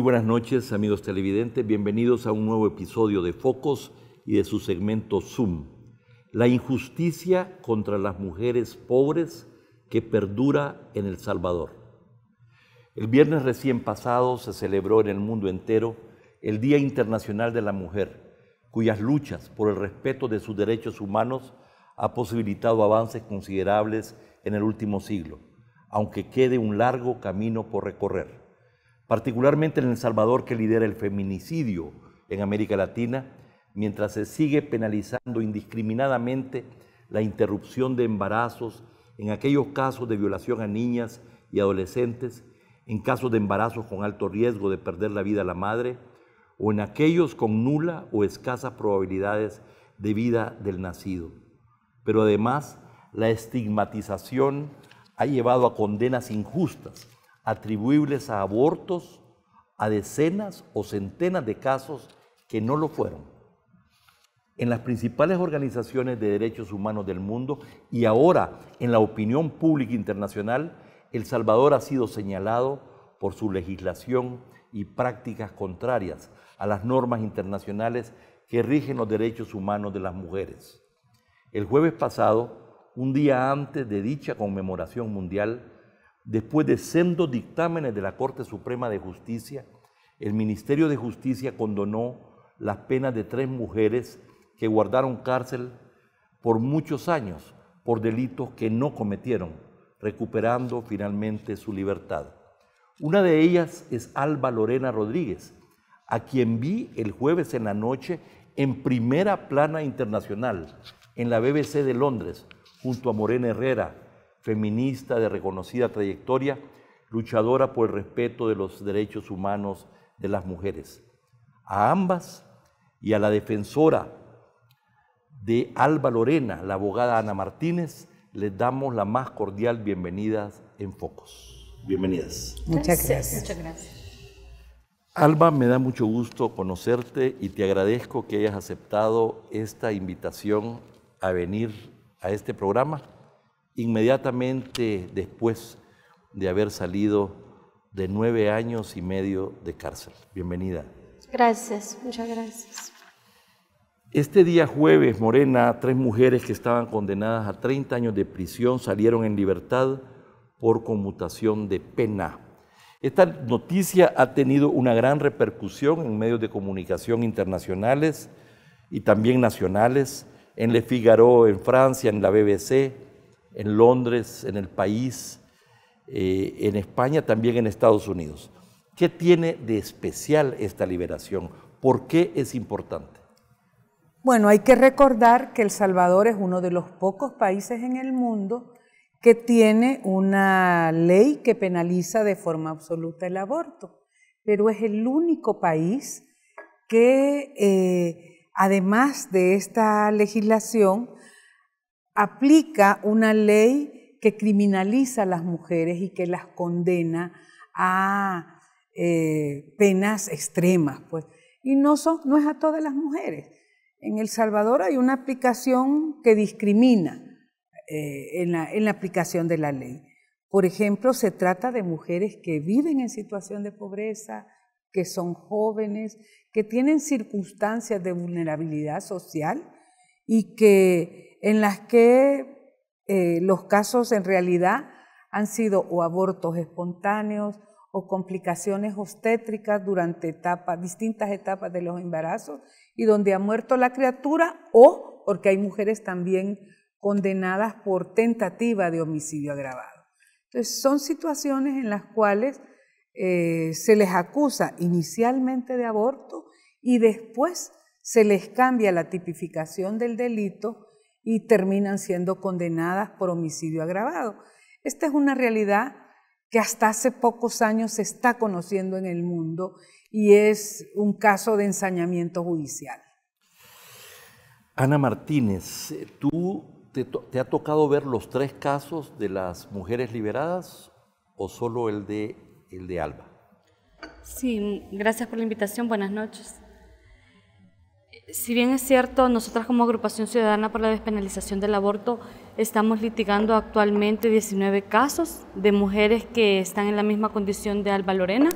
Buenas noches, amigos televidentes. Bienvenidos a un nuevo episodio de Focos y de su segmento Zoom. La injusticia contra las mujeres pobres que perdura en El Salvador. El viernes recién pasado se celebró en el mundo entero el Día Internacional de la Mujer, cuyas luchas por el respeto de sus derechos humanos ha posibilitado avances considerables en el último siglo, aunque quede un largo camino por recorrer. Particularmente en El Salvador, que lidera el feminicidio en América Latina, mientras se sigue penalizando indiscriminadamente la interrupción de embarazos en aquellos casos de violación a niñas y adolescentes, en casos de embarazos con alto riesgo de perder la vida a la madre, o en aquellos con nula o escasas probabilidades de vida del nacido. Pero además, la estigmatización ha llevado a condenas injustas, atribuibles a abortos, a decenas o centenas de casos que no lo fueron. En las principales organizaciones de derechos humanos del mundo y ahora en la opinión pública internacional, El Salvador ha sido señalado por su legislación y prácticas contrarias a las normas internacionales que rigen los derechos humanos de las mujeres. El jueves pasado, un día antes de dicha conmemoración mundial, después de sendos dictámenes de la Corte Suprema de Justicia, el Ministerio de Justicia condonó las penas de 3 mujeres que guardaron cárcel por muchos años por delitos que no cometieron, recuperando finalmente su libertad. Una de ellas es Alba Lorena Rodríguez, a quien vi el jueves en la noche en primera plana internacional en la BBC de Londres, junto a Morena Herrera, feminista de reconocida trayectoria, luchadora por el respeto de los derechos humanos de las mujeres. A ambas y a la defensora de Alba Lorena, la abogada Ana Martínez, les damos la más cordial bienvenida en Focos. Bienvenidas. Muchas gracias. Muchas gracias. Alba, me da mucho gusto conocerte y te agradezco que hayas aceptado esta invitación a venir a este programa inmediatamente después de haber salido de 9 años y medio de cárcel. Bienvenida. Gracias, muchas gracias. Este día jueves, Morena, 3 mujeres que estaban condenadas a 30 años de prisión salieron en libertad por conmutación de pena. Esta noticia ha tenido una gran repercusión en medios de comunicación internacionales y también nacionales, en Le Figaro, en Francia, en la BBC, en Londres, en El País, en España, también en Estados Unidos. ¿Qué tiene de especial esta liberación? ¿Por qué es importante? Bueno, hay que recordar que El Salvador es uno de los pocos países en el mundo que tiene una ley que penaliza de forma absoluta el aborto, pero es el único país que, además de esta legislación, aplica una ley que criminaliza a las mujeres y que las condena a penas extremas, pues. Y no es a todas las mujeres. En El Salvador hay una aplicación que discrimina en la aplicación de la ley. Por ejemplo, se trata de mujeres que viven en situación de pobreza, que son jóvenes, que tienen circunstancias de vulnerabilidad social y en las que los casos en realidad han sido o abortos espontáneos o complicaciones obstétricas durante distintas etapas de los embarazos y donde ha muerto la criatura, o porque hay mujeres también condenadas por tentativa de homicidio agravado. Entonces, son situaciones en las cuales se les acusa inicialmente de aborto y después se les cambia la tipificación del delito y terminan siendo condenadas por homicidio agravado. Esta es una realidad que hasta hace pocos años se está conociendo en el mundo y es un caso de ensañamiento judicial. Ana Martínez, ¿te ha tocado ver los 3 casos de las mujeres liberadas o solo el de Alba? Sí, gracias por la invitación. Buenas noches. Si bien es cierto, nosotras como Agrupación Ciudadana por la Despenalización del Aborto estamos litigando actualmente 19 casos de mujeres que están en la misma condición de Alba Lorena.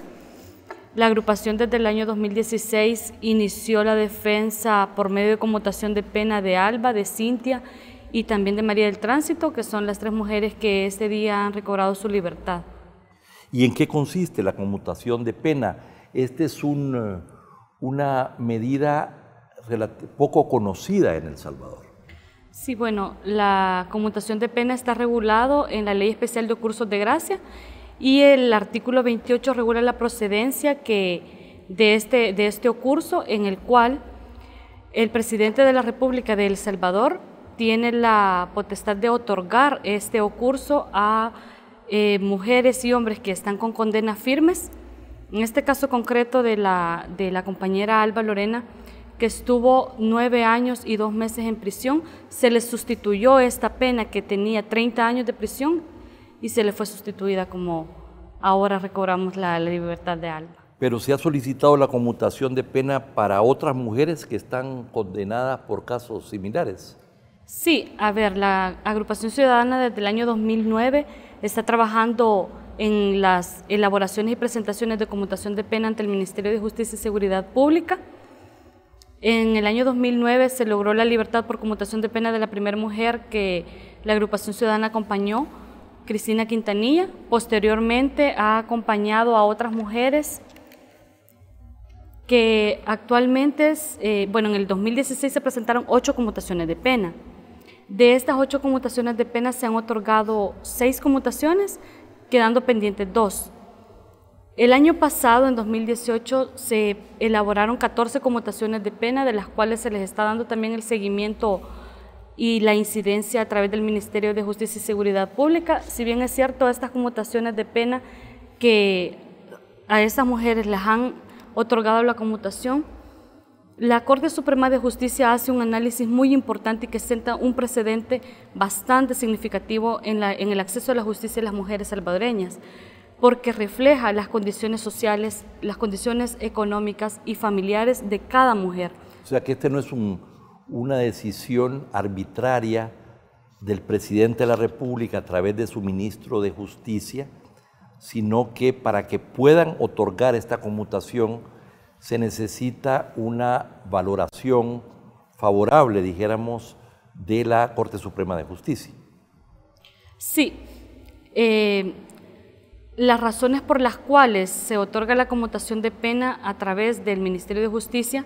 La agrupación desde el año 2016 inició la defensa por medio de conmutación de pena de Alba, de Cintia y también de María del Tránsito, que son las 3 mujeres que este día han recobrado su libertad. ¿Y en qué consiste la conmutación de pena? Esta es una medida poco conocida en El Salvador. Sí, bueno, la conmutación de pena está regulado en la Ley Especial de Ocursos de Gracia y el artículo 28 regula la procedencia de este ocurso, en el cual el presidente de la República de El Salvador tiene la potestad de otorgar este ocurso a mujeres y hombres que están con condenas firmes. En este caso concreto de la compañera Alba Lorena, que estuvo 9 años y 2 meses en prisión, se le sustituyó esta pena que tenía 30 años de prisión y se le fue sustituida como ahora recobramos la libertad de Alba. Pero se ha solicitado la conmutación de pena para otras mujeres que están condenadas por casos similares. Sí, a ver, la Agrupación Ciudadana desde el año 2009 está trabajando en las elaboraciones y presentaciones de conmutación de pena ante el Ministerio de Justicia y Seguridad Pública. En el año 2009 se logró la libertad por conmutación de pena de la primera mujer que la Agrupación Ciudadana acompañó, Cristina Quintanilla. Posteriormente ha acompañado a otras mujeres que actualmente, en el 2016 se presentaron 8 conmutaciones de pena. De estas 8 conmutaciones de pena se han otorgado 6 conmutaciones, quedando pendientes 2. El año pasado, en 2018, se elaboraron 14 conmutaciones de pena, de las cuales se les está dando también el seguimiento y la incidencia a través del Ministerio de Justicia y Seguridad Pública. Si bien es cierto, estas conmutaciones de pena que a esas mujeres les han otorgado la conmutación, la Corte Suprema de Justicia hace un análisis muy importante y que sienta un precedente bastante significativo en el acceso a la justicia de las mujeres salvadoreñas, porque refleja las condiciones sociales, las condiciones económicas y familiares de cada mujer. O sea que este no es una decisión arbitraria del presidente de la República a través de su ministro de Justicia, sino que para que puedan otorgar esta conmutación se necesita una valoración favorable, dijéramos, de la Corte Suprema de Justicia. Sí. Las razones por las cuales se otorga la conmutación de pena a través del Ministerio de Justicia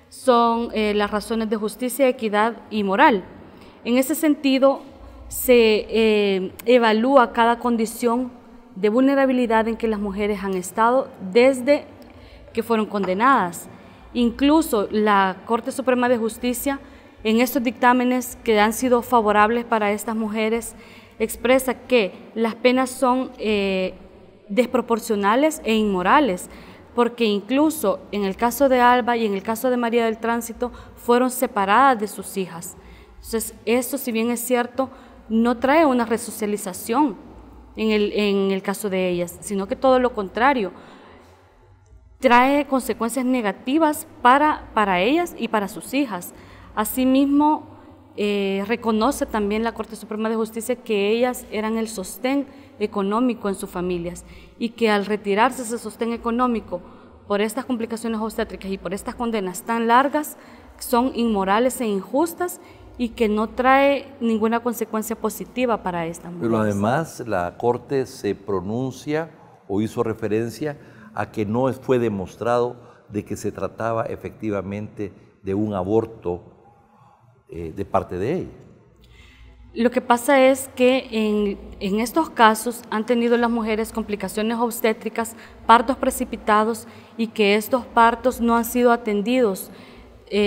son las razones de justicia, equidad y moral. En ese sentido, se evalúa cada condición de vulnerabilidad en que las mujeres han estado desde que fueron condenadas. Incluso la Corte Suprema de Justicia, en estos dictámenes que han sido favorables para estas mujeres, expresa que las penas son desproporcionales e inmorales, porque incluso en el caso de Alba y en el caso de María del Tránsito fueron separadas de sus hijas. Entonces, esto, si bien es cierto, no trae una resocialización en el caso de ellas, sino que todo lo contrario, trae consecuencias negativas para ellas y para sus hijas. Asimismo, reconoce también la Corte Suprema de Justicia que ellas eran el sostén económico en sus familias y que al retirarse ese sostén económico por estas complicaciones obstétricas y por estas condenas tan largas, son inmorales e injustas y que no trae ninguna consecuencia positiva para estas mujeres. Pero además la Corte se pronuncia o hizo referencia a que no fue demostrado de que se trataba efectivamente de un aborto de parte de ella. Lo que pasa es que en estos casos han tenido las mujeres complicaciones obstétricas, partos precipitados y que estos partos no han sido atendidos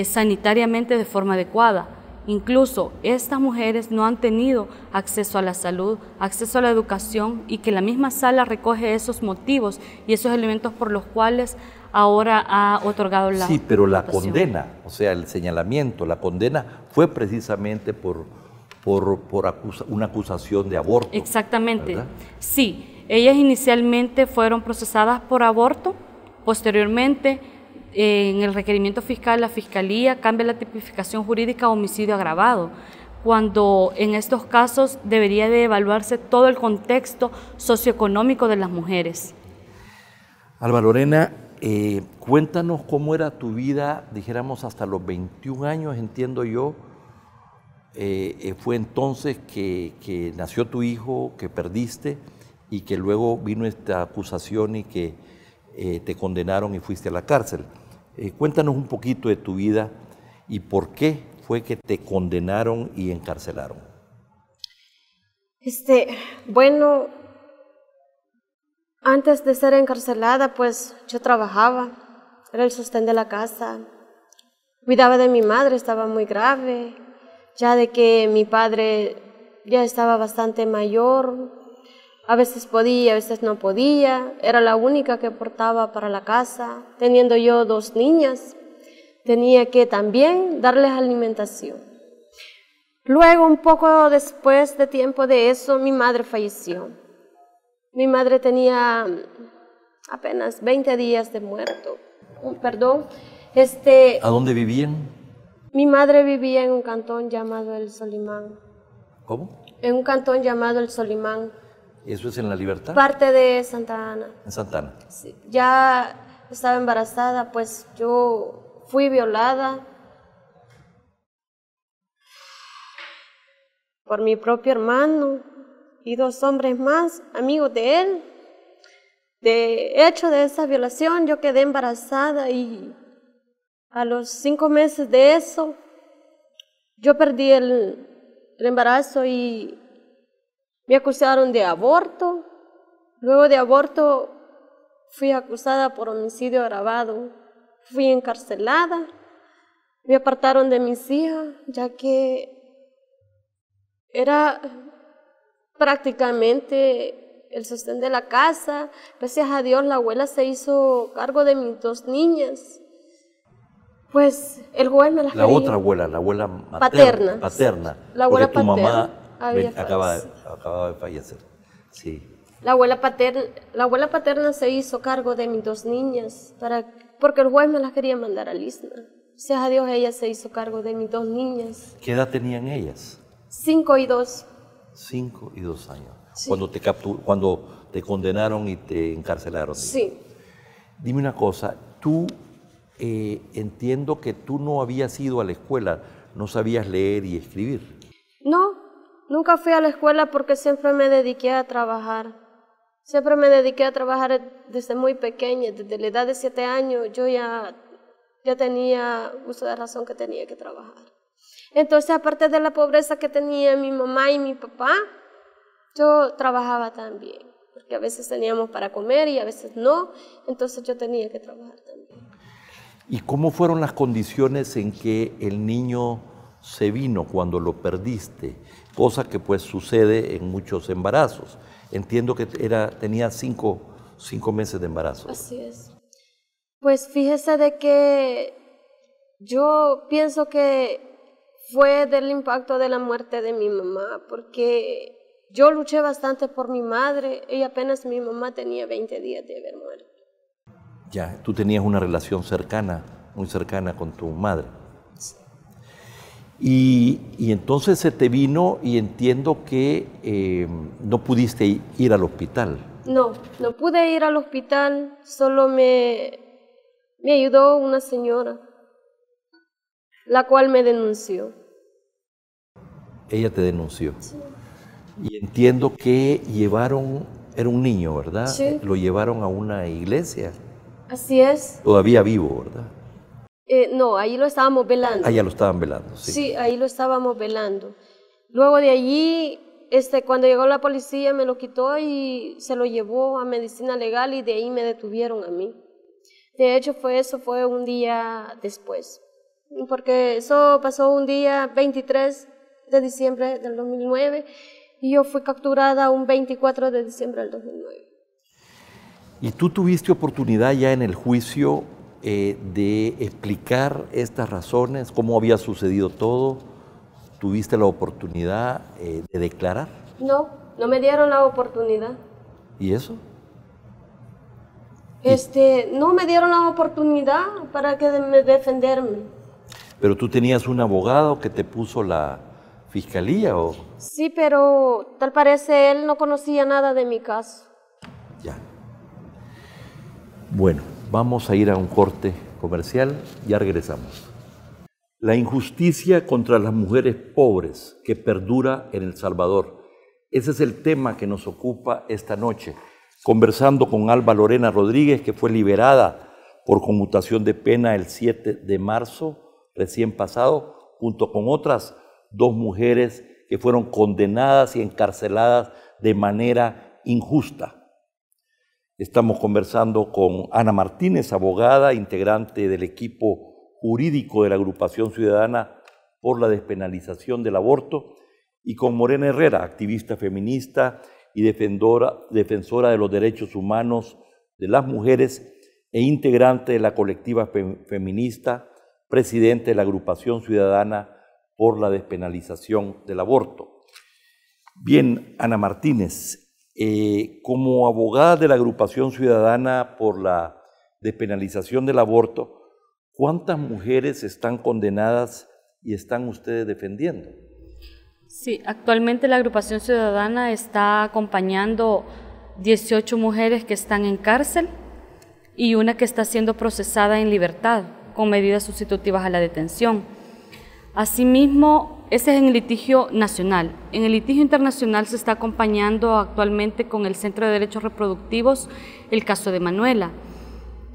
sanitariamente de forma adecuada. incluso estas mujeres no han tenido acceso a la salud, acceso a la educación, y que la misma sala recoge esos motivos y esos elementos por los cuales ahora ha otorgado la Sí, pero la votación. condena, o sea, el señalamiento, la condena fue precisamente por una acusación de aborto. Exactamente. ¿verdad? Sí, ellas inicialmente fueron procesadas por aborto, posteriormente en el requerimiento fiscal la Fiscalía cambia la tipificación jurídica a homicidio agravado, cuando en estos casos debería de evaluarse todo el contexto socioeconómico de las mujeres. Alba Lorena, cuéntanos cómo era tu vida, dijéramos hasta los 21 años, entiendo yo. Fue entonces que nació tu hijo, que perdiste y que luego vino esta acusación y que te condenaron y fuiste a la cárcel. Cuéntanos un poquito de tu vida y por qué fue que te condenaron y encarcelaron. Bueno, antes de ser encarcelada, pues yo trabajaba, era el sostén de la casa, cuidaba de mi madre, estaba muy grave, ya de que mi padre ya estaba bastante mayor, a veces podía, a veces no podía, era la única que aportaba para la casa, teniendo yo 2 niñas, tenía que también darles alimentación. Luego, un poco después de tiempo de eso, mi madre falleció. Mi madre tenía apenas 20 días de muerto, perdón. ¿A dónde vivían? Mi madre vivía en un cantón llamado El Solimán. ¿Cómo? En un cantón llamado El Solimán. ¿Eso es en La Libertad? Parte de Santa Ana. En Santa Ana. Sí. Ya estaba embarazada, pues yo fui violada por mi propio hermano y 2 hombres más, amigos de él. De hecho de esa violación yo quedé embarazada y a los 5 meses de eso yo perdí el embarazo y me acusaron de aborto. Luego de aborto fui acusada por homicidio agravado, fui encarcelada, me apartaron de mis hijas ya que era prácticamente el sostén de la casa. Gracias a Dios la abuela se hizo cargo de mis 2 niñas. Pues el juez me las La quería. otra abuela, la abuela Paterna. paterna. La abuela porque tu mamá había acaba de fallecer. Sí. La abuela paterna se hizo cargo de mis 2 niñas porque el juez me las quería mandar a Lisna. Gracias a Dios ella se hizo cargo de mis 2 niñas. ¿Qué edad tenían ellas? 5 y 2. 5 y 2 años. Sí. Cuando te condenaron y te encarcelaron. Sí. Dime una cosa, tú entiendo que tú no habías ido a la escuela, no sabías leer y escribir. No, nunca fui a la escuela porque siempre me dediqué a trabajar. Siempre me dediqué a trabajar desde muy pequeña, desde la edad de 7 años yo ya tenía uso de razón que tenía que trabajar. Entonces, aparte de la pobreza que tenía mi mamá y mi papá, yo trabajaba también, porque a veces teníamos para comer y a veces no, entonces yo tenía que trabajar también. ¿Y cómo fueron las condiciones en que el niño se vino cuando lo perdiste? Cosa que pues sucede en muchos embarazos. Entiendo que tenía 5 meses de embarazo. Así es. Pues fíjese de que yo pienso que fue del impacto de la muerte de mi mamá, porque yo luché bastante por mi madre y apenas mi mamá tenía 20 días de haber muerto. Ya, tú tenías una relación cercana, muy cercana con tu madre. Sí. Y entonces se te vino y entiendo que no pudiste ir al hospital. No pude ir al hospital, solo me ayudó una señora, la cual me denunció. Ella te denunció. Sí. Y entiendo que era un niño, ¿verdad? Sí. Lo llevaron a una iglesia. Así es. Todavía vivo, ¿verdad? No, ahí lo estábamos velando. Ah, ya lo estaban velando, sí. Sí, ahí lo estábamos velando. Luego de allí, cuando llegó la policía me lo quitó y se lo llevó a medicina legal y de ahí me detuvieron a mí. De hecho, eso fue un día después. porque eso pasó un día 23 de diciembre del 2009 y yo fui capturada un 24 de diciembre del 2009. ¿Y tú tuviste oportunidad ya en el juicio de explicar estas razones, cómo había sucedido todo? ¿Tuviste la oportunidad de declarar? No, no me dieron la oportunidad. ¿Y eso? No me dieron la oportunidad para defenderme. ¿Pero tú tenías un abogado que te puso la fiscalía o...? Sí, pero tal parece él no conocía nada de mi caso. Ya. Bueno, vamos a ir a un corte comercial, ya regresamos. La injusticia contra las mujeres pobres que perdura en El Salvador. Ese es el tema que nos ocupa esta noche, conversando con Alba Lorena Rodríguez, que fue liberada por conmutación de pena el 7 de marzo, recién pasado, junto con otras 2 mujeres que fueron condenadas y encarceladas de manera injusta. Estamos conversando con Ana Martínez, abogada, integrante del equipo jurídico de la Agrupación Ciudadana por la Despenalización del Aborto, y con Morena Herrera, activista feminista y defensora de los derechos humanos de las mujeres e integrante de la colectiva feminista, presidente de la Agrupación Ciudadana por la Despenalización del Aborto. Bien, Ana Martínez, como abogada de la Agrupación Ciudadana por la Despenalización del Aborto, ¿cuántas mujeres están condenadas y están ustedes defendiendo? Sí, actualmente la Agrupación Ciudadana está acompañando 18 mujeres que están en cárcel y una que está siendo procesada en libertad con medidas sustitutivas a la detención. Asimismo, ese es en el litigio nacional. En el litigio internacional se está acompañando actualmente con el Centro de Derechos Reproductivos el caso de Manuela,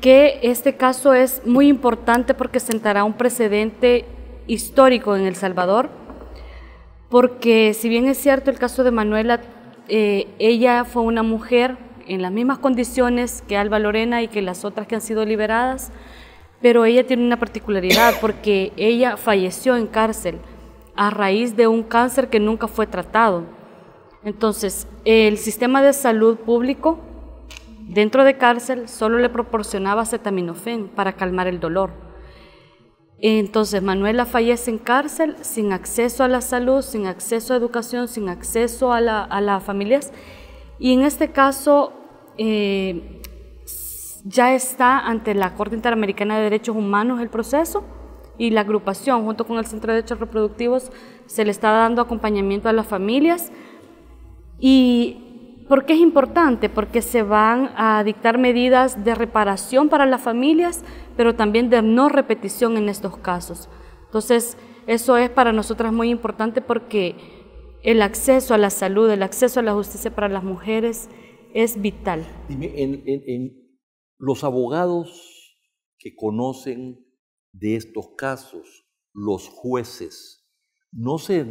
que este caso es muy importante porque sentará un precedente histórico en El Salvador, porque si bien es cierto el caso de Manuela, ella fue una mujer en las mismas condiciones que Alba Lorena y que las otras que han sido liberadas, pero ella tiene una particularidad porque ella falleció en cárcel a raíz de un cáncer que nunca fue tratado. Entonces, el sistema de salud público dentro de cárcel solo le proporcionaba acetaminofén para calmar el dolor. Entonces, Manuela fallece en cárcel sin acceso a la salud, sin acceso a educación, sin acceso a las familias. Y en este caso, ya está ante la Corte Interamericana de Derechos Humanos el proceso y la agrupación, junto con el Centro de Derechos Reproductivos, se le está dando acompañamiento a las familias. ¿Y por qué es importante? Porque se van a dictar medidas de reparación para las familias, pero también de no repetición en estos casos. Entonces, eso es para nosotras muy importante porque el acceso a la salud, el acceso a la justicia para las mujeres es vital. Dime, en los abogados que conocen de estos casos, los jueces, ¿no se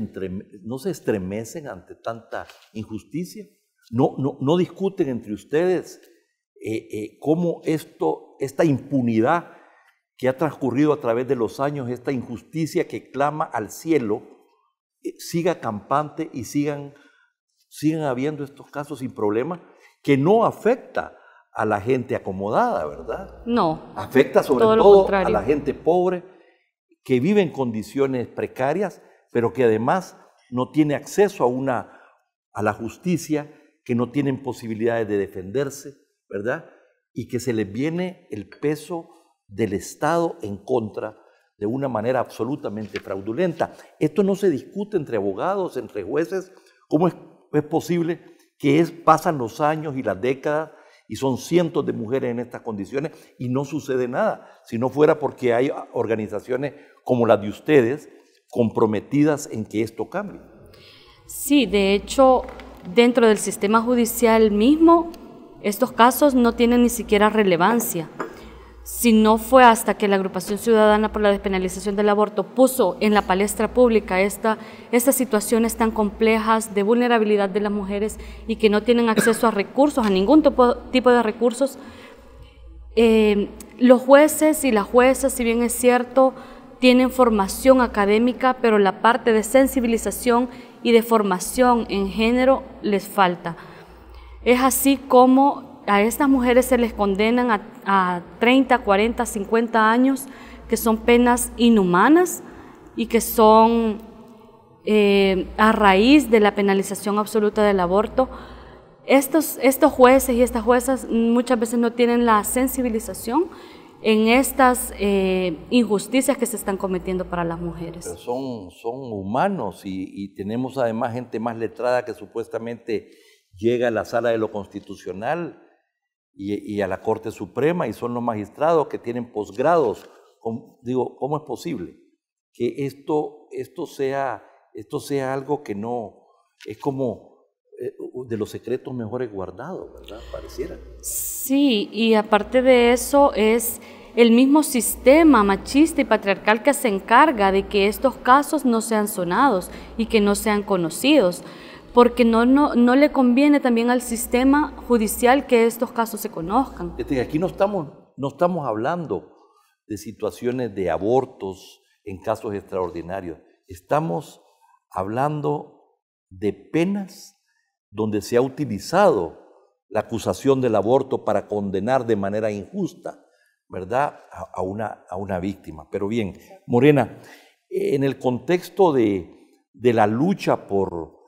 estremecen ante tanta injusticia? ¿No discuten entre ustedes cómo esta impunidad que ha transcurrido a través de los años, esta injusticia que clama al cielo, siga campante y sigan habiendo estos casos sin problema, que no afecta a la gente acomodada, ¿verdad? No. Afecta sobre todo a la gente pobre que vive en condiciones precarias, pero que además no tiene acceso a la justicia, que no tienen posibilidades de defenderse, ¿verdad? Y que se les viene el peso del Estado en contra de una manera absolutamente fraudulenta. Esto no se discute entre abogados, entre jueces. ¿Cómo es posible que pasan los años y las décadas y son cientos de mujeres en estas condiciones y no sucede nada? Si no fuera porque hay organizaciones como las de ustedes comprometidas en que esto cambie. Sí, de hecho, dentro del sistema judicial mismo, estos casos no tienen ni siquiera relevancia. Si no fue hasta que la Agrupación Ciudadana por la Despenalización del Aborto puso en la palestra pública estas situaciones tan complejas de vulnerabilidad de las mujeres y que no tienen acceso a recursos, a ningún tipo de recursos, los jueces y las juezas, si bien es cierto, tienen formación académica, pero la parte de sensibilización y de formación en género les falta. Es así como a estas mujeres se les condenan a 30, 40, 50 años, que son penas inhumanas y que son a raíz de la penalización absoluta del aborto. Estos jueces y estas juezas muchas veces no tienen la sensibilización en estas injusticias que se están cometiendo para las mujeres. Pero son humanos y tenemos además gente más letrada que supuestamente llega a la sala de lo constitucional y a la Corte Suprema, y son los magistrados que tienen posgrados. Digo, ¿cómo es posible que esto sea algo que no es como de los secretos mejores guardados, ¿verdad? Pareciera. Sí, y aparte de eso es el mismo sistema machista y patriarcal que se encarga de que estos casos no sean sonados y que no sean conocidos, porque no le conviene también al sistema judicial que estos casos se conozcan. Aquí no estamos hablando de situaciones de abortos en casos extraordinarios, estamos hablando de penas donde se ha utilizado la acusación del aborto para condenar de manera injusta, ¿verdad?, a una víctima. Pero bien, Morena, en el contexto de la lucha por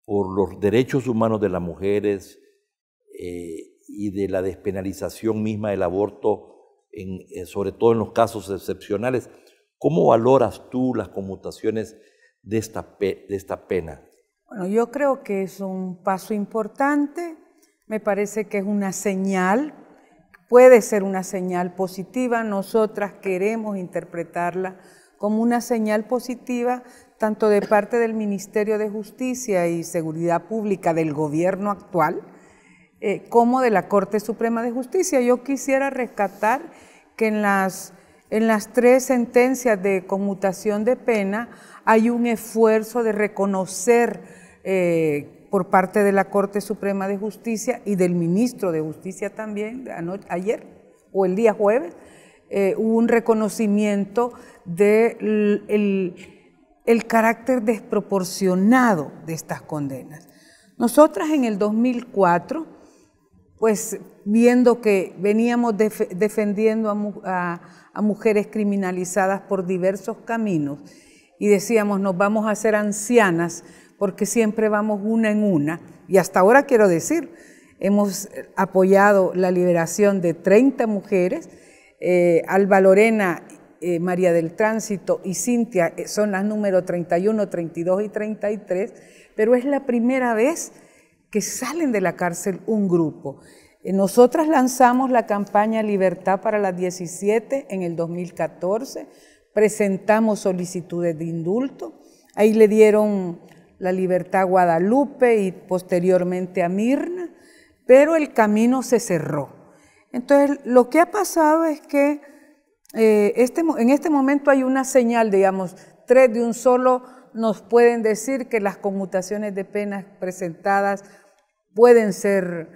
los derechos humanos de las mujeres y de la despenalización misma del aborto, sobre todo en los casos excepcionales, ¿cómo valoras tú las conmutaciones de esta pena? Bueno, yo creo que es un paso importante, me parece que es una señal, puede ser una señal positiva, nosotras queremos interpretarla como una señal positiva, tanto de parte del Ministerio de Justicia y Seguridad Pública del gobierno actual, como de la Corte Suprema de Justicia. Yo quisiera rescatar que en las 3 sentencias de conmutación de pena hay un esfuerzo de reconocer por parte de la Corte Suprema de Justicia y del Ministro de Justicia también, ayer o el día jueves, hubo un reconocimiento del el carácter desproporcionado de estas condenas. Nosotras en el 2004, pues viendo que veníamos defendiendo a mujeres criminalizadas por diversos caminos y decíamos nos vamos a hacer ancianas porque siempre vamos una en una, y hasta ahora quiero decir, hemos apoyado la liberación de 30 mujeres, Alba Lorena, María del Tránsito y Cintia son las números 31, 32 y 33, pero es la primera vez que salen de la cárcel un grupo. Nosotras lanzamos la campaña Libertad para las 17 en el 2014, presentamos solicitudes de indulto, ahí le dieron la libertad a Guadalupe y posteriormente a Mirna, pero el camino se cerró. Entonces, lo que ha pasado es que en este momento hay una señal, digamos, 3 de un solo nos pueden decir que las conmutaciones de penas presentadas pueden ser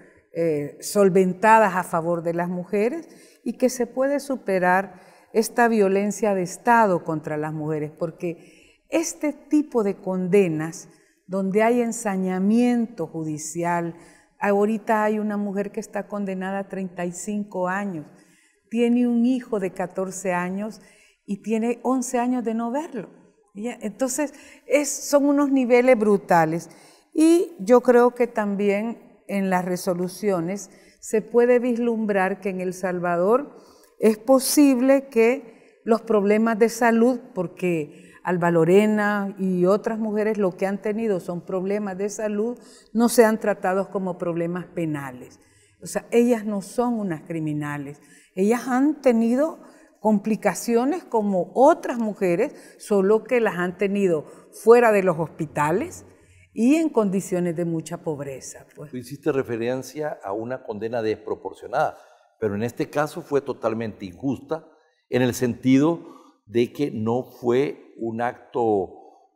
solventadas a favor de las mujeres y que se puede superar esta violencia de Estado contra las mujeres, porque este tipo de condenas, donde hay ensañamiento judicial, ahorita hay una mujer que está condenada a 35 años, tiene un hijo de 14 años y tiene 11 años de no verlo. Entonces, son unos niveles brutales. Y yo creo que también en las resoluciones se puede vislumbrar que en El Salvador es posible que los problemas de salud, porque Alba Lorena y otras mujeres lo que han tenido son problemas de salud, no sean tratados como problemas penales. O sea, ellas no son unas criminales, ellas han tenido complicaciones como otras mujeres, solo que las han tenido fuera de los hospitales y en condiciones de mucha pobreza. Pues. Tú hiciste referencia a una condena desproporcionada, pero en este caso fue totalmente injusta en el sentido de que no fue un acto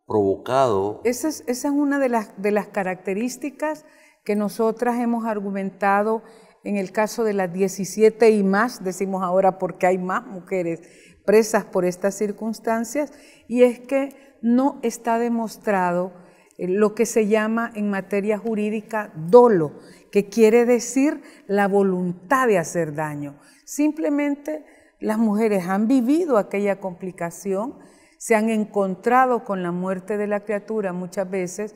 provocado. Esa es una de las características que nosotras hemos argumentado en el caso de las 17 y más, decimos ahora porque hay más mujeres presas por estas circunstancias, y es que no está demostrado lo que se llama en materia jurídica dolo, que quiere decir la voluntad de hacer daño. Simplemente las mujeres han vivido aquella complicación, se han encontrado con la muerte de la criatura muchas veces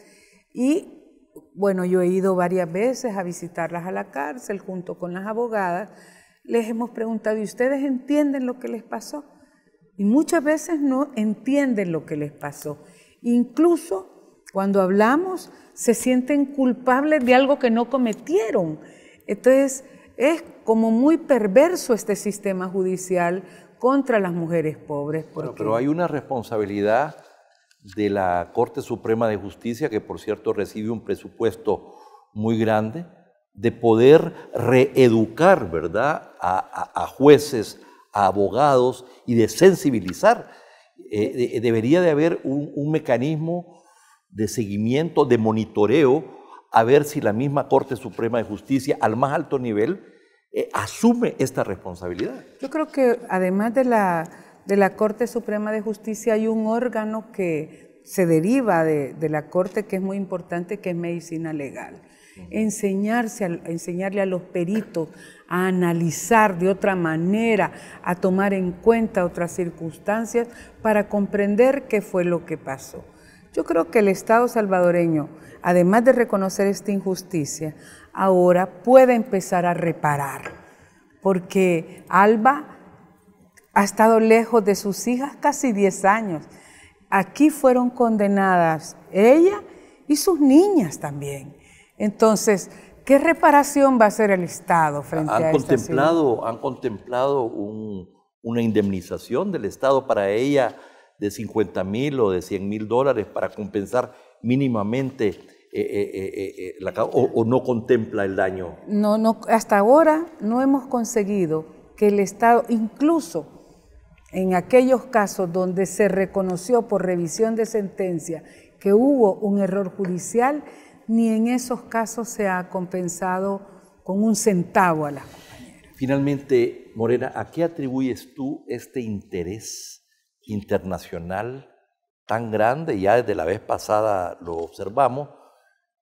y, bueno, yo he ido varias veces a visitarlas a la cárcel junto con las abogadas. Les hemos preguntado, ¿y ustedes entienden lo que les pasó? Y muchas veces no entienden lo que les pasó. Incluso cuando hablamos se sienten culpables de algo que no cometieron. Entonces es como muy perverso este sistema judicial contra las mujeres pobres. Bueno, pero hay una responsabilidad de la Corte Suprema de Justicia, que por cierto recibe un presupuesto muy grande, de poder reeducar, ¿verdad?, a jueces, a abogados y de sensibilizar. Debería de haber un mecanismo de seguimiento, de monitoreo, a ver si la misma Corte Suprema de Justicia, al más alto nivel, asume esta responsabilidad. Yo creo que además de la Corte Suprema de Justicia hay un órgano que se deriva de la Corte que es muy importante, que es medicina legal. Enseñarle a los peritos a analizar de otra manera, a tomar en cuenta otras circunstancias para comprender qué fue lo que pasó. Yo creo que el Estado salvadoreño, además de reconocer esta injusticia, ahora puede empezar a reparar, porque Alba ha estado lejos de sus hijas casi 10 años. Aquí fueron condenadas ella y sus niñas también. Entonces, ¿qué reparación va a hacer el Estado frente a esta situación? ¿Han contemplado una indemnización del Estado para ella de 50,000 o de 100,000 dólares para compensar mínimamente o no contempla el daño? No, hasta ahora no hemos conseguido que el Estado, incluso en aquellos casos donde se reconoció por revisión de sentencia que hubo un error judicial, ni en esos casos se ha compensado con un centavo a las compañeras. Finalmente, Morena, ¿a qué atribuyes tú este interés internacional tan grande? Ya desde la vez pasada lo observamos,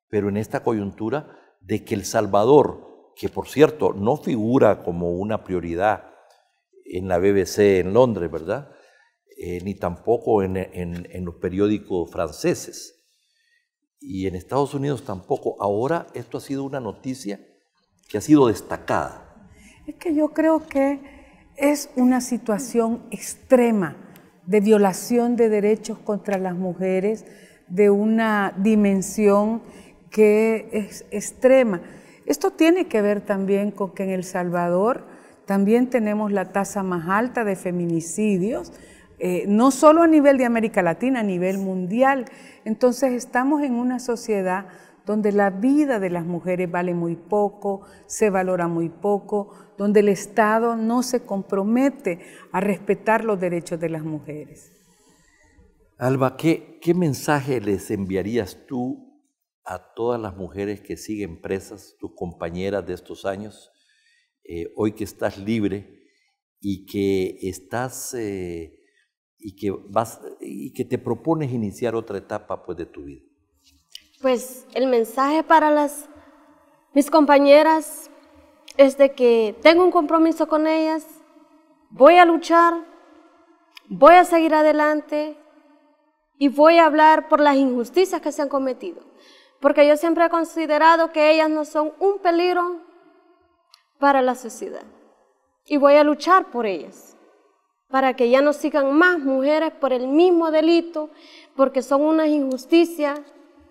pero en esta coyuntura de que El Salvador, que por cierto no figura como una prioridad en la BBC en Londres, ¿verdad?, ni tampoco en los periódicos franceses, y en Estados Unidos tampoco. Ahora esto ha sido una noticia que ha sido destacada. Es que yo creo que es una situación extrema de violación de derechos contra las mujeres, de una dimensión que es extrema. Esto tiene que ver también con que en El Salvador también tenemos la tasa más alta de feminicidios, no solo a nivel de América Latina, a nivel mundial. Entonces estamos en una sociedad donde la vida de las mujeres vale muy poco, se valora muy poco, donde el Estado no se compromete a respetar los derechos de las mujeres. Alba, ¿qué mensaje les enviarías tú a todas las mujeres que siguen presas, tus compañeras de estos años, hoy que estás libre y que estás y que te propones iniciar otra etapa, pues, de tu vida? Pues el mensaje para mis compañeras es de que tengo un compromiso con ellas, voy a luchar, voy a seguir adelante y voy a hablar por las injusticias que se han cometido, porque yo siempre he considerado que ellas no son un peligro para la sociedad y voy a luchar por ellas, para que ya no sigan más mujeres por el mismo delito, porque son unas injusticias,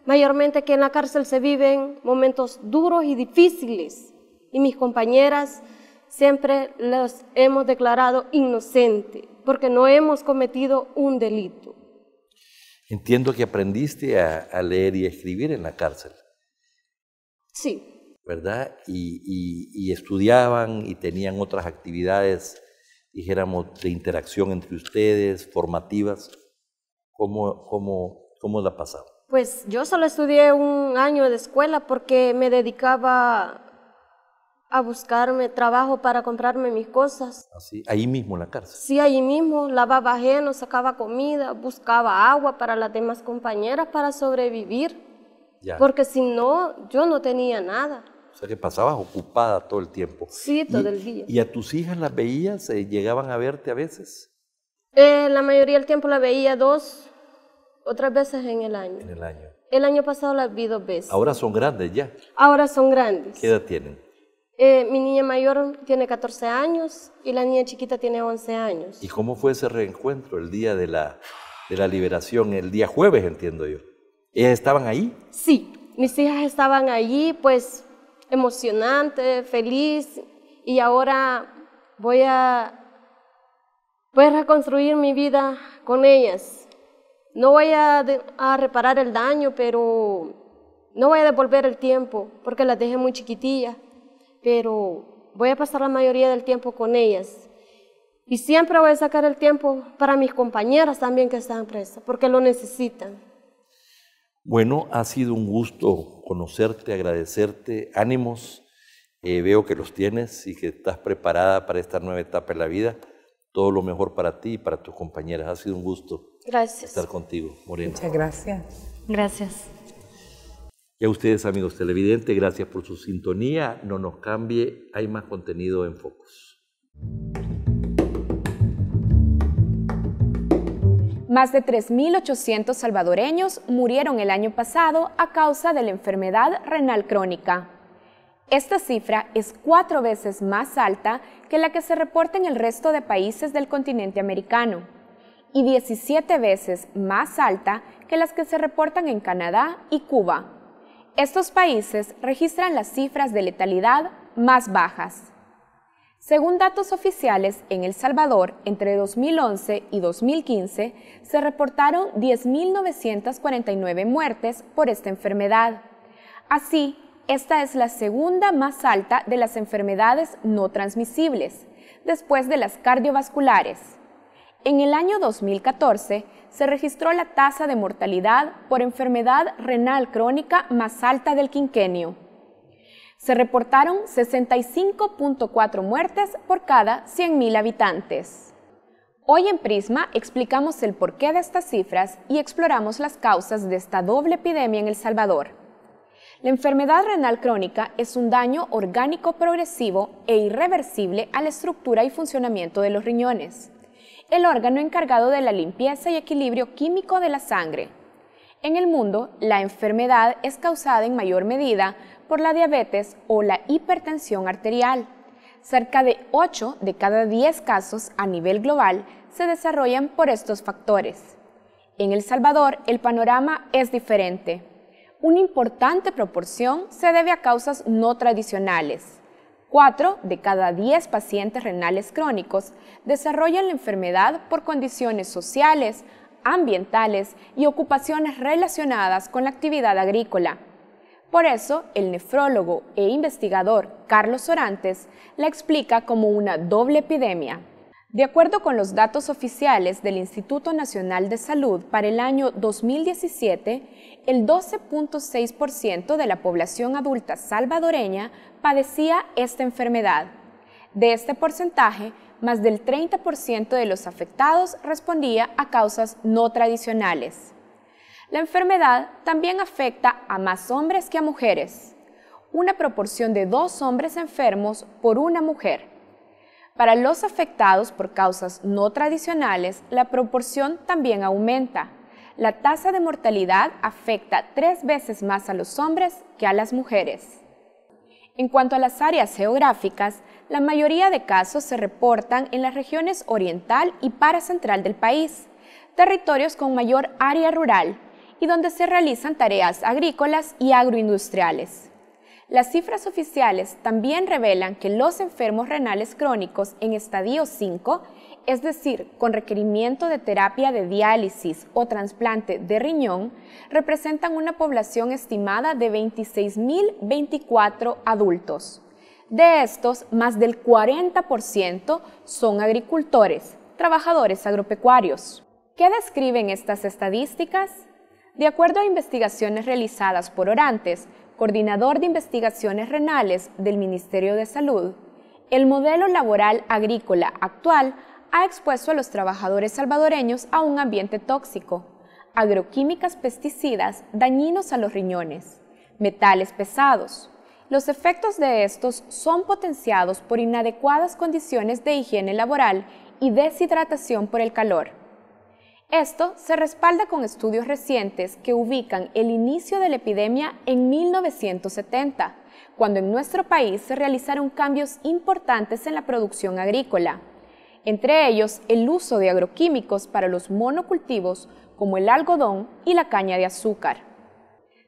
mayormente que en la cárcel se viven momentos duros y difíciles, y mis compañeras siempre las hemos declarado inocentes, porque no hemos cometido un delito. Entiendo que aprendiste a leer y a escribir en la cárcel. Sí. ¿Verdad? Y estudiaban y tenían otras actividades, dijéramos, de interacción entre ustedes, formativas. ¿Cómo la pasaban? Pues yo solo estudié un año de escuela porque me dedicaba a buscarme trabajo para comprarme mis cosas. Así, ahí mismo en la cárcel. Sí, allí mismo lavaba ajeno, sacaba comida, buscaba agua para las demás compañeras para sobrevivir. Ya. Porque si no, yo no tenía nada. O sea que pasabas ocupada todo el tiempo. Sí, todo el día. ¿Y a tus hijas las veías? ¿Llegaban a verte a veces? La mayoría del tiempo la veía 2 o 3 veces en el año. En el año. El año pasado las vi 2 veces. Ahora son grandes ya. Ahora son grandes. ¿Qué edad tienen? Mi niña mayor tiene 14 años y la niña chiquita tiene 11 años. ¿Y cómo fue ese reencuentro el día de la liberación? El día jueves, entiendo yo. ¿Ellas estaban ahí? Sí, mis hijas estaban allí, pues emocionante, feliz, y ahora voy a reconstruir mi vida con ellas. No voy a reparar el daño, pero no voy a devolver el tiempo, porque las dejé muy chiquitillas, pero voy a pasar la mayoría del tiempo con ellas. Y siempre voy a sacar el tiempo para mis compañeras también que están presas, porque lo necesitan. Bueno, ha sido un gusto conocerte, agradecerte, ánimos. Veo que los tienes y que estás preparada para esta nueva etapa en la vida. Todo lo mejor para ti y para tus compañeras. Ha sido un gusto estar contigo, Morena. Muchas gracias. Gracias. Y a ustedes, amigos televidentes, gracias por su sintonía. No nos cambie, hay más contenido en Focos. Más de 3.800 salvadoreños murieron el año pasado a causa de la enfermedad renal crónica. Esta cifra es 4 veces más alta que la que se reporta en el resto de países del continente americano y 17 veces más alta que las que se reportan en Canadá y Cuba. Estos países registran las cifras de letalidad más bajas. Según datos oficiales, en El Salvador, entre 2011 y 2015, se reportaron 10.949 muertes por esta enfermedad. Así, esta es la segunda más alta de las enfermedades no transmisibles, después de las cardiovasculares. En el año 2014, se registró la tasa de mortalidad por enfermedad renal crónica más alta del quinquenio. Se reportaron 65.4 muertes por cada 100.000 habitantes. Hoy en Prisma explicamos el porqué de estas cifras y exploramos las causas de esta doble epidemia en El Salvador. La enfermedad renal crónica es un daño orgánico progresivo e irreversible a la estructura y funcionamiento de los riñones, el órgano encargado de la limpieza y equilibrio químico de la sangre. En el mundo, la enfermedad es causada en mayor medida por la diabetes o la hipertensión arterial. Cerca de 8 de cada 10 casos a nivel global se desarrollan por estos factores. En El Salvador, el panorama es diferente. Una importante proporción se debe a causas no tradicionales. 4 de cada 10 pacientes renales crónicos desarrollan la enfermedad por condiciones sociales, ambientales y ocupaciones relacionadas con la actividad agrícola. Por eso, el nefrólogo e investigador Carlos Orantes la explica como una doble epidemia. De acuerdo con los datos oficiales del Instituto Nacional de Salud para el año 2017, el 12.6% de la población adulta salvadoreña padecía esta enfermedad. De este porcentaje, más del 30% de los afectados respondía a causas no tradicionales. La enfermedad también afecta a más hombres que a mujeres, una proporción de 2 hombres enfermos por una mujer. Para los afectados por causas no tradicionales, la proporción también aumenta. La tasa de mortalidad afecta 3 veces más a los hombres que a las mujeres. En cuanto a las áreas geográficas, la mayoría de casos se reportan en las regiones oriental y paracentral del país, territorios con mayor área rural y donde se realizan tareas agrícolas y agroindustriales. Las cifras oficiales también revelan que los enfermos renales crónicos en estadio 5, es decir, con requerimiento de terapia de diálisis o trasplante de riñón, representan una población estimada de 26.024 adultos. De estos, más del 40% son agricultores, trabajadores agropecuarios. ¿Qué describen estas estadísticas? De acuerdo a investigaciones realizadas por Orantes, coordinador de investigaciones renales del Ministerio de Salud, el modelo laboral agrícola actual ha expuesto a los trabajadores salvadoreños a un ambiente tóxico, agroquímicas, pesticidas dañinos a los riñones, metales pesados. Los efectos de estos son potenciados por inadecuadas condiciones de higiene laboral y deshidratación por el calor. Esto se respalda con estudios recientes que ubican el inicio de la epidemia en 1970, cuando en nuestro país se realizaron cambios importantes en la producción agrícola, entre ellos el uso de agroquímicos para los monocultivos como el algodón y la caña de azúcar.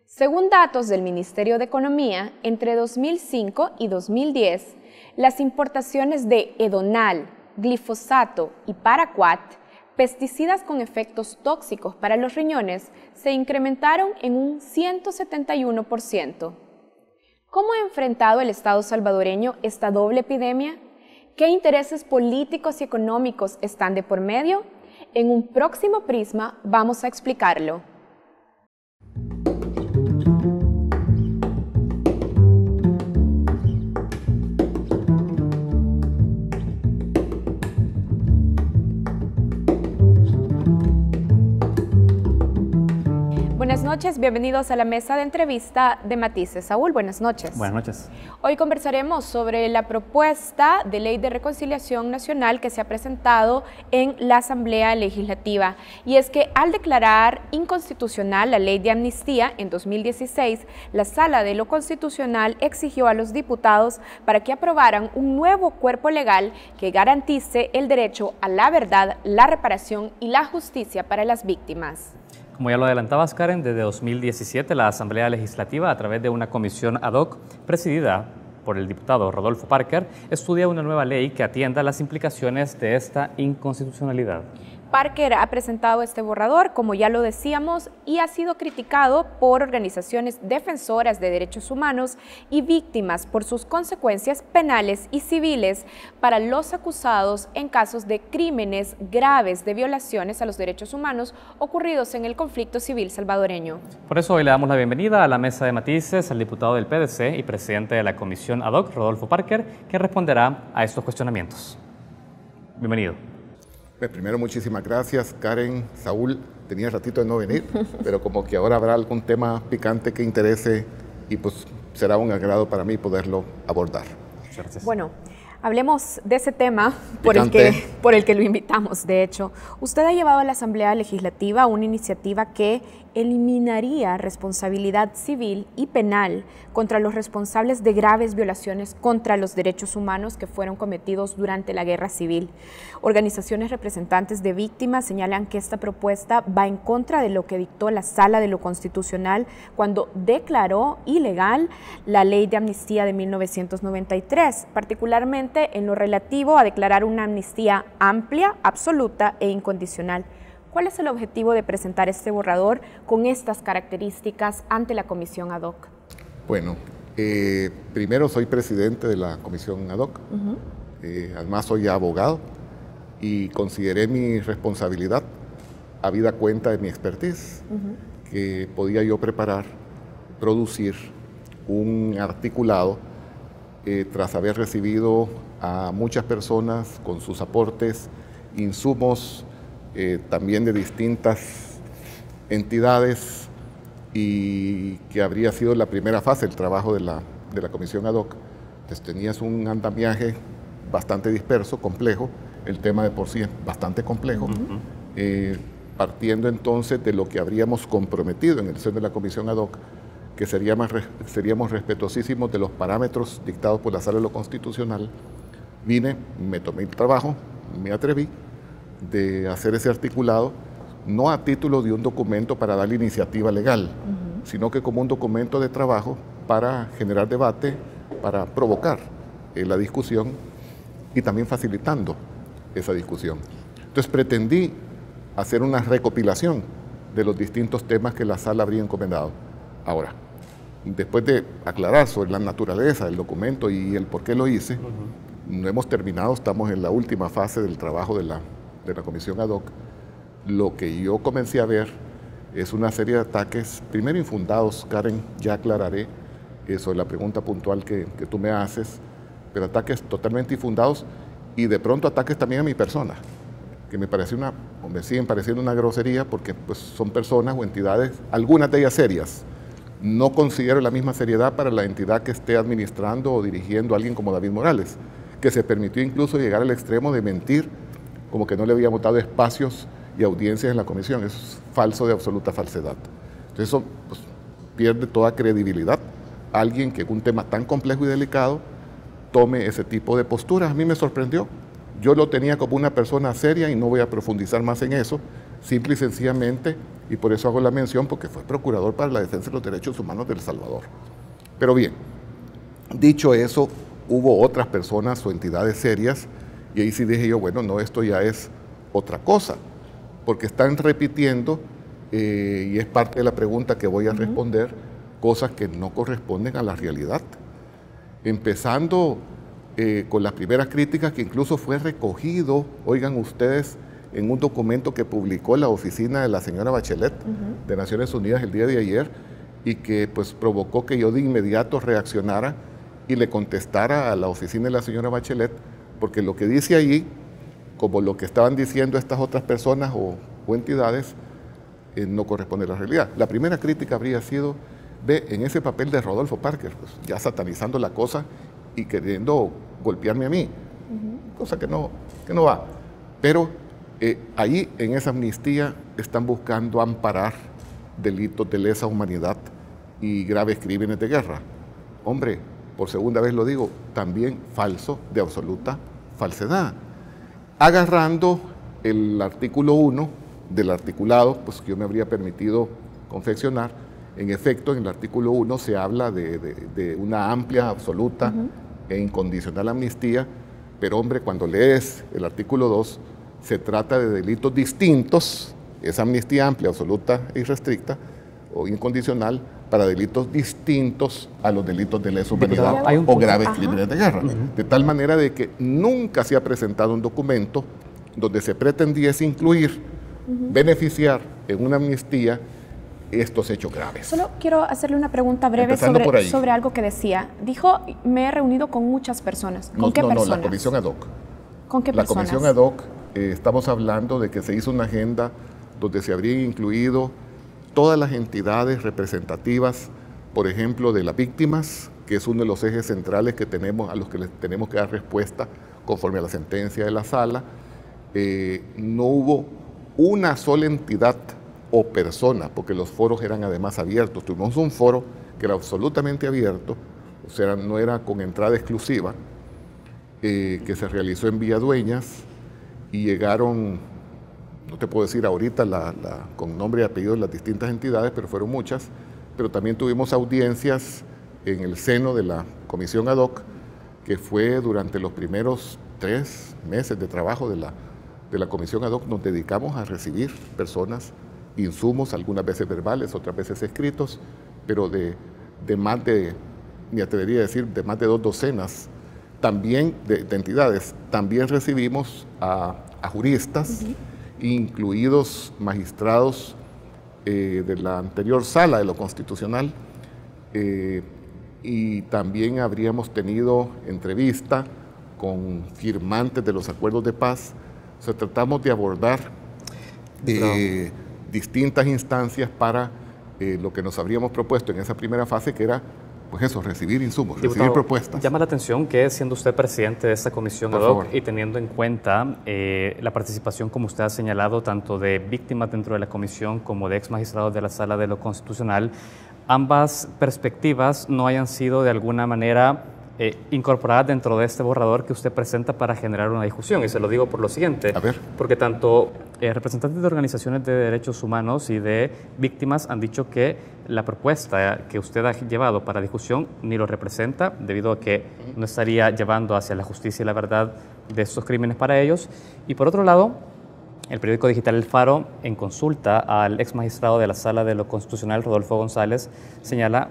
Según datos del Ministerio de Economía, entre 2005 y 2010, las importaciones de hedonal, glifosato y paraquat, pesticidas con efectos tóxicos para los riñones, se incrementaron en un 171%. ¿Cómo ha enfrentado el Estado salvadoreño esta doble epidemia? ¿Qué intereses políticos y económicos están de por medio? En un próximo Prisma vamos a explicarlo. Buenas noches, bienvenidos a la mesa de entrevista de Matices. Saúl, buenas noches. Buenas noches. Hoy conversaremos sobre la propuesta de ley de reconciliación nacional que se ha presentado en la Asamblea Legislativa. Y es que al declarar inconstitucional la ley de amnistía en 2016, la Sala de lo Constitucional exigió a los diputados para que aprobaran un nuevo cuerpo legal que garantice el derecho a la verdad, la reparación y la justicia para las víctimas. Como ya lo adelantabas, Karen, desde 2017 la Asamblea Legislativa, a través de una comisión ad hoc presidida por el diputado Rodolfo Parker, estudia una nueva ley que atienda las implicaciones de esta inconstitucionalidad. Parker ha presentado este borrador, como ya lo decíamos, y ha sido criticado por organizaciones defensoras de derechos humanos y víctimas por sus consecuencias penales y civiles para los acusados en casos de crímenes graves de violaciones a los derechos humanos ocurridos en el conflicto civil salvadoreño. Por eso hoy le damos la bienvenida a la mesa de matices al diputado del PDC y presidente de la comisión ad hoc, Rodolfo Parker, que responderá a estos cuestionamientos. Bienvenido. Primero, muchísimas gracias, Karen, Saúl. Tenía ratito de no venir, pero como que ahora habrá algún tema picante que interese y pues será un agrado para mí poderlo abordar. Gracias. Bueno, hablemos de ese tema por el que lo invitamos. De hecho, usted ha llevado a la Asamblea Legislativa una iniciativa que eliminaría responsabilidad civil y penal contra los responsables de graves violaciones contra los derechos humanos que fueron cometidos durante la Guerra Civil. Organizaciones representantes de víctimas señalan que esta propuesta va en contra de lo que dictó la Sala de lo Constitucional cuando declaró ilegal la Ley de Amnistía de 1993, particularmente en lo relativo a declarar una amnistía amplia, absoluta e incondicional. ¿Cuál es el objetivo de presentar este borrador con estas características ante la comisión ad hoc? Bueno, primero soy presidente de la comisión ad hoc, además soy abogado y consideré mi responsabilidad, habida cuenta de mi expertise, que podía yo preparar, producir un articulado tras haber recibido a muchas personas con sus aportes, insumos, también de distintas entidades, y que habría sido la primera fase del trabajo de la comisión ad hoc. Entonces tenías un andamiaje bastante disperso, complejo, el tema de por sí es bastante complejo, partiendo entonces de lo que habríamos comprometido en el seno de la comisión ad hoc, que seríamos respetuosísimos de los parámetros dictados por la Sala de lo Constitucional. Vine, me tomé el trabajo, me atreví de hacer ese articulado, no a título de un documento para dar iniciativa legal, sino que como un documento de trabajo para generar debate, para provocar la discusión y también facilitando esa discusión. Entonces pretendí hacer una recopilación de los distintos temas que la sala habría encomendado. Ahora, después de aclarar sobre la naturaleza del documento y el por qué lo hice, no hemos terminado, estamos en la última fase del trabajo de la comisión ad hoc. Lo que yo comencé a ver es una serie de ataques, primero infundados, Karen, ya aclararé, sobre la pregunta puntual que tú me haces, pero ataques totalmente infundados y de pronto ataques también a mi persona, que me parece o me siguen pareciendo una grosería porque pues, son personas o entidades, algunas de ellas serias. No considero la misma seriedad para la entidad que esté administrando o dirigiendo a alguien como David Morales, que se permitió incluso llegar al extremo de mentir, como que no le habíamos dado espacios y audiencias en la comisión. Eso es falso, de absoluta falsedad. Entonces eso pues, pierde toda credibilidad. Alguien que en un tema tan complejo y delicado tome ese tipo de posturas. A mí me sorprendió. Yo lo tenía como una persona seria y no voy a profundizar más en eso, simple y sencillamente, y por eso hago la mención, porque fue procurador para la defensa de los derechos humanos de El Salvador. Pero bien, dicho eso, hubo otras personas o entidades serias, y ahí sí dije yo, bueno, no, esto ya es otra cosa, porque están repitiendo, y es parte de la pregunta que voy a responder, cosas que no corresponden a la realidad. Empezando con las primeras críticas que incluso fue recogido, oigan ustedes, en un documento que publicó la oficina de la señora Bachelet de Naciones Unidas el día de ayer y que pues provocó que yo de inmediato reaccionara y le contestara a la oficina de la señora Bachelet, porque lo que dice ahí, como lo que estaban diciendo estas otras personas o entidades, no corresponde a la realidad. La primera crítica habría sido, ve, en ese papel de Rodolfo Parker, pues, ya satanizando la cosa y queriendo golpearme a mí, cosa que no va. Pero ahí en esa amnistía están buscando amparar delitos de lesa humanidad y graves crímenes de guerra. Hombre, por segunda vez lo digo, también falso, de absoluta falsedad. Agarrando el artículo 1 del articulado, pues que yo me habría permitido confeccionar, en efecto, en el artículo 1 se habla de una amplia, absoluta e incondicional amnistía, pero hombre, cuando lees el artículo 2, se trata de delitos distintos, esa amnistía amplia, absoluta e irrestricta o incondicional, para delitos distintos a los delitos de lesa humanidad o graves crímenes de guerra. De tal manera de que nunca se ha presentado un documento donde se pretendiese incluir, beneficiar en una amnistía estos hechos graves. Solo quiero hacerle una pregunta breve sobre algo que decía. Dijo, me he reunido con muchas personas. ¿Con qué personas? No, la comisión ad hoc. ¿Con qué personas? La comisión ad hoc, estamos hablando de que se hizo una agenda donde se habrían incluido todas las entidades representativas, por ejemplo, de las víctimas, que es uno de los ejes centrales que tenemos, a los que les tenemos que dar respuesta conforme a la sentencia de la sala. No hubo una sola entidad o persona, porque los foros eran además abiertos. Tuvimos un foro que era absolutamente abierto, o sea, no era con entrada exclusiva, que se realizó en Villadueñas y llegaron, no te puedo decir ahorita con nombre y apellido de las distintas entidades, pero fueron muchas, pero también tuvimos audiencias en el seno de la comisión ad hoc, que fue durante los primeros 3 meses de trabajo de la comisión ad hoc, nos dedicamos a recibir personas, insumos, algunas veces verbales, otras veces escritos, pero de más de, me atrevería a decir, de más de 2 docenas, también de entidades. También recibimos a juristas, incluidos magistrados de la anterior sala de lo constitucional, y también habríamos tenido entrevista con firmantes de los acuerdos de paz. O sea, tratamos de abordar distintas instancias para lo que nos habríamos propuesto en esa primera fase, que era, pues eso, recibir insumos, recibir propuestas. Llama la atención que, siendo usted presidente de esta comisión ad hoc y teniendo en cuenta la participación, como usted ha señalado, tanto de víctimas dentro de la comisión como de ex magistrados de la Sala de lo Constitucional, ambas perspectivas no hayan sido de alguna manera incorporadas dentro de este borrador que usted presenta para generar una discusión. Y se lo digo por lo siguiente, porque tanto representantes de organizaciones de derechos humanos y de víctimas han dicho que la propuesta que usted ha llevado para discusión ni lo representa, debido a que no estaría llevando hacia la justicia y la verdad de estos crímenes para ellos. Y por otro lado, el periódico digital El Faro, en consulta al ex magistrado de la Sala de lo Constitucional, Rodolfo González, señala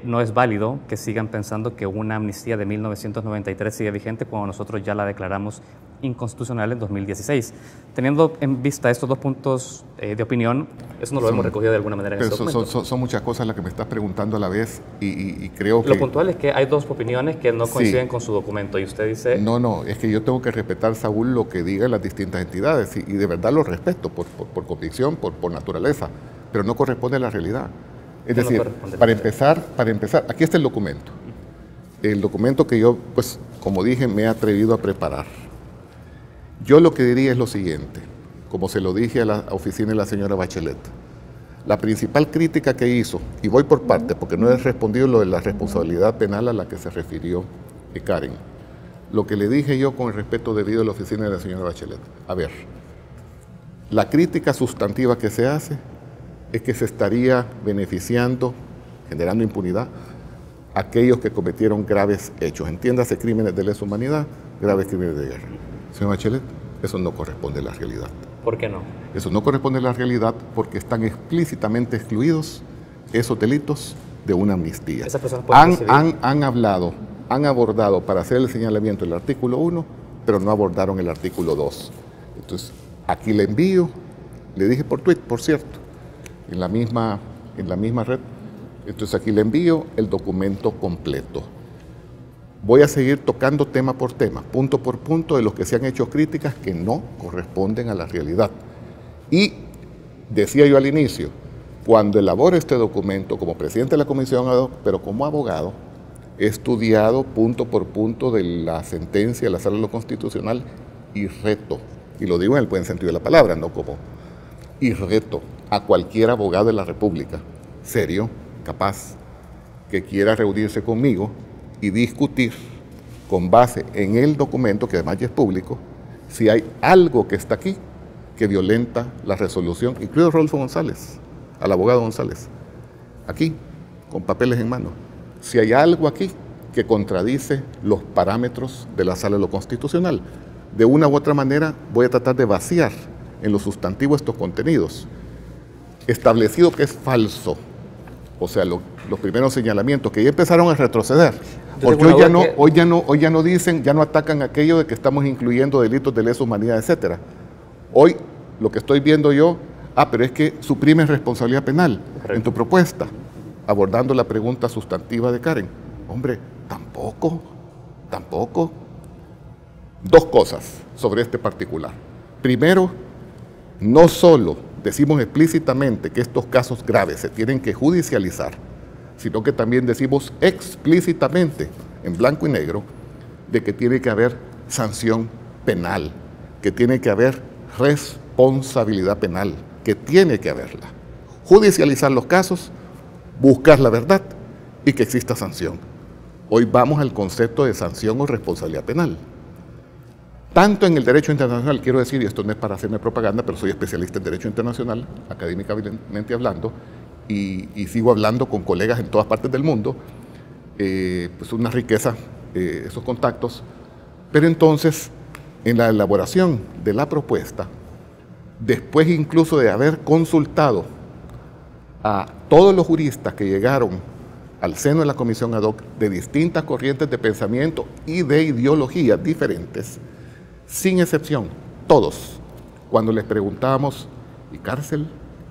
no es válido que sigan pensando que una amnistía de 1993 sigue vigente cuando nosotros ya la declaramos inconstitucional en 2016. Teniendo en vista estos dos puntos de opinión, eso no lo hemos recogido de alguna manera en este documento. Son muchas cosas las que me estás preguntando a la vez y creo que... Lo puntual es que hay dos opiniones que no coinciden con su documento y usted dice... No, es que yo tengo que respetar, Saúl, lo que digan las distintas entidades y de verdad lo respeto por convicción, por naturaleza, pero no corresponde a la realidad. Es decir, para empezar, aquí está el documento. El documento que yo, pues, como dije, me he atrevido a preparar. Yo lo que diría es lo siguiente, como se lo dije a la oficina de la señora Bachelet. La principal crítica que hizo, y voy por parte, porque no he respondido lo de la responsabilidad penal a la que se refirió Karen. Lo que le dije yo con el respeto debido a la oficina de la señora Bachelet. A ver, la crítica sustantiva que se hace es que se estaría beneficiando, generando impunidad, a aquellos que cometieron graves hechos. Entiéndase, crímenes de lesa humanidad, graves crímenes de guerra. Señor Bachelet, eso no corresponde a la realidad. ¿Por qué no? Eso no corresponde a la realidad porque están explícitamente excluidos esos delitos de una amnistía. ¿Esas personas pueden han abordado para hacer el señalamiento el artículo 1, pero no abordaron el artículo 2. Entonces, aquí le envío, le dije por tweet, por cierto, en la misma red. Entonces aquí le envío el documento completo. Voy a seguir tocando tema por tema, punto por punto, de los que se han hecho críticas que no corresponden a la realidad. Y decía yo al inicio, cuando elabore este documento como presidente de la Comisión ad hoc, pero como abogado, he estudiado punto por punto de la sentencia de la Sala de lo Constitucional y reto, y lo digo en el buen sentido de la palabra, no como, y reto a cualquier abogado de la República, serio, capaz, que quiera reunirse conmigo y discutir con base en el documento, que además ya es público, si hay algo que está aquí que violenta la resolución, incluido Rodolfo González, al abogado González, aquí, con papeles en mano, si hay algo aquí que contradice los parámetros de la Sala de lo Constitucional. De una u otra manera voy a tratar de vaciar en lo sustantivo estos contenidos. Establecido que es falso, o sea, los primeros señalamientos que ya empezaron a retroceder, porque hoy ya no dicen, ya no atacan aquello de que estamos incluyendo delitos de lesa humanidad, etcétera. Hoy lo que estoy viendo yo, pero es que suprimen responsabilidad penal. Correcto. En tu propuesta, abordando la pregunta sustantiva de Karen. Hombre, tampoco. Dos cosas sobre este particular. Primero, no solo decimos explícitamente que estos casos graves se tienen que judicializar, sino que también decimos explícitamente, en blanco y negro, de que tiene que haber sanción penal, que tiene que haber responsabilidad penal, que tiene que haberla. Judicializar los casos, buscar la verdad y que exista sanción. Hoy vamos al concepto de sanción o responsabilidad penal. Tanto en el derecho internacional, quiero decir, y esto no es para hacerme propaganda, pero soy especialista en derecho internacional, académicamente hablando, y sigo hablando con colegas en todas partes del mundo, pues una riqueza esos contactos. Pero entonces, en la elaboración de la propuesta, después incluso de haber consultado a todos los juristas que llegaron al seno de la Comisión ad hoc de distintas corrientes de pensamiento y de ideologías diferentes, sin excepción, todos, cuando les preguntábamos, ¿y cárcel?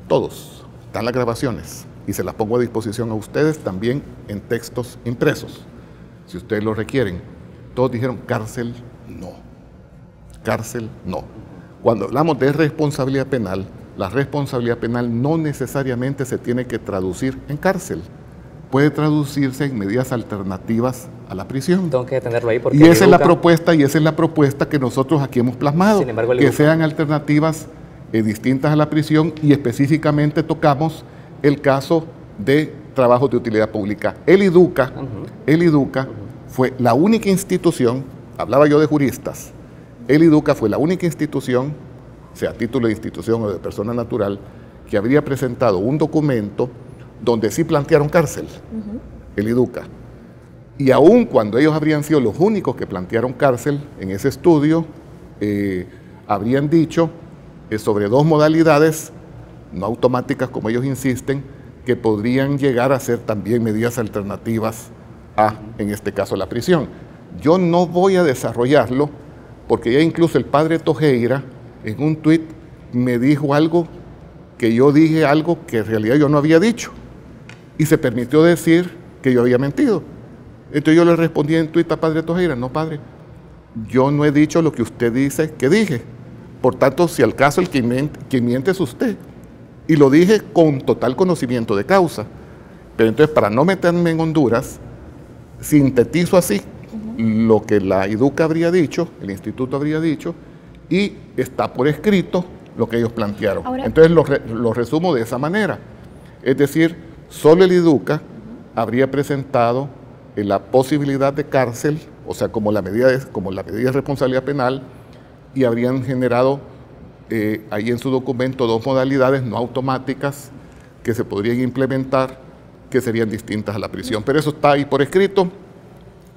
Todos, están las grabaciones y se las pongo a disposición a ustedes también en textos impresos, si ustedes lo requieren. Todos dijeron, cárcel no, cárcel no. Cuando hablamos de responsabilidad penal, la responsabilidad penal no necesariamente se tiene que traducir en cárcel. Puede traducirse en medidas alternativas a la prisión. Tengo que tenerlo ahí porque... Y esa es la propuesta que nosotros aquí hemos plasmado. Sin embargo, que sean alternativas distintas a la prisión, y específicamente tocamos el caso de trabajos de utilidad pública. El IDUCA fue la única institución, hablaba yo de juristas, el IDUCA fue la única institución, sea a título de institución o de persona natural, que habría presentado un documento donde sí plantearon cárcel, el IDUCA. Y aun cuando ellos habrían sido los únicos que plantearon cárcel en ese estudio, habrían dicho sobre dos modalidades, no automáticas como ellos insisten, que podrían llegar a ser también medidas alternativas a, en este caso, la prisión. Yo no voy a desarrollarlo porque ya incluso el padre Tojeira en un tuit me dijo algo que yo dije algo que en realidad yo no había dicho y se permitió decir que yo había mentido. Entonces yo le respondí en tuit a padre Tojeira: no, padre, yo no he dicho lo que usted dice que dije. Por tanto, si al caso el quien miente es usted. Y lo dije con total conocimiento de causa. Pero entonces, para no meterme en Honduras, sintetizo así lo que la IDUCA habría dicho, el instituto habría dicho, y está por escrito lo que ellos plantearon. Ahora, entonces lo resumo de esa manera. Es decir, solo el IDUCA habría presentado la posibilidad de cárcel, o sea, como la medida de responsabilidad penal, y habrían generado ahí en su documento 2 modalidades no automáticas que se podrían implementar, que serían distintas a la prisión. Pero eso está ahí por escrito.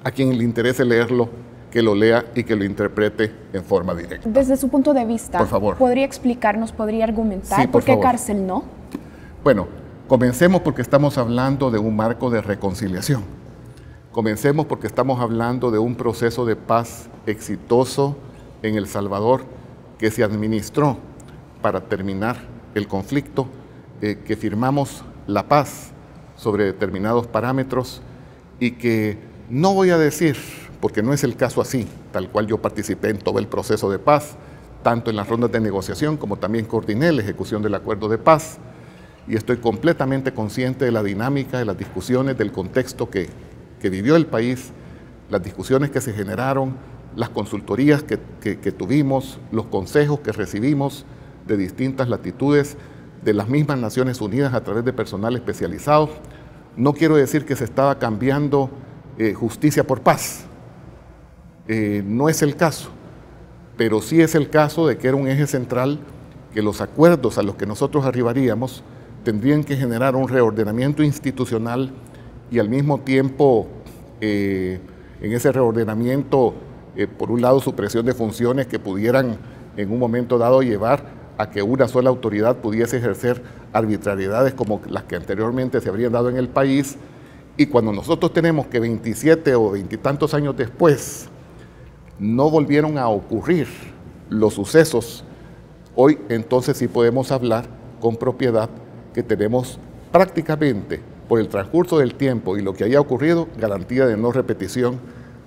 A quien le interese leerlo, que lo lea y que lo interprete en forma directa. Desde su punto de vista, por favor, ¿podría explicarnos, podría argumentar por qué cárcel no? Bueno, comencemos porque estamos hablando de un marco de reconciliación. Comencemos porque estamos hablando de un proceso de paz exitoso en El Salvador que se administró para terminar el conflicto, que firmamos la paz sobre determinados parámetros y que no voy a decir, porque no es el caso así, tal cual yo participé en todo el proceso de paz, tanto en las rondas de negociación como también coordiné la ejecución del acuerdo de paz, y estoy completamente consciente de la dinámica, de las discusiones, del contexto que vivió el país, las discusiones que se generaron, las consultorías que tuvimos, los consejos que recibimos de distintas latitudes, de las mismas Naciones Unidas a través de personal especializado. No quiero decir que se estaba cambiando justicia por paz, no es el caso, pero sí es el caso de que era un eje central que los acuerdos a los que nosotros arribaríamos tendrían que generar un reordenamiento institucional y al mismo tiempo en ese reordenamiento, por un lado, supresión de funciones que pudieran en un momento dado llevar a que una sola autoridad pudiese ejercer arbitrariedades como las que anteriormente se habrían dado en el país. Y cuando nosotros tenemos que 27 o 20 y tantos años después no volvieron a ocurrir los sucesos, hoy entonces sí podemos hablar con propiedad que tenemos prácticamente, por el transcurso del tiempo y lo que haya ocurrido, garantía de no repetición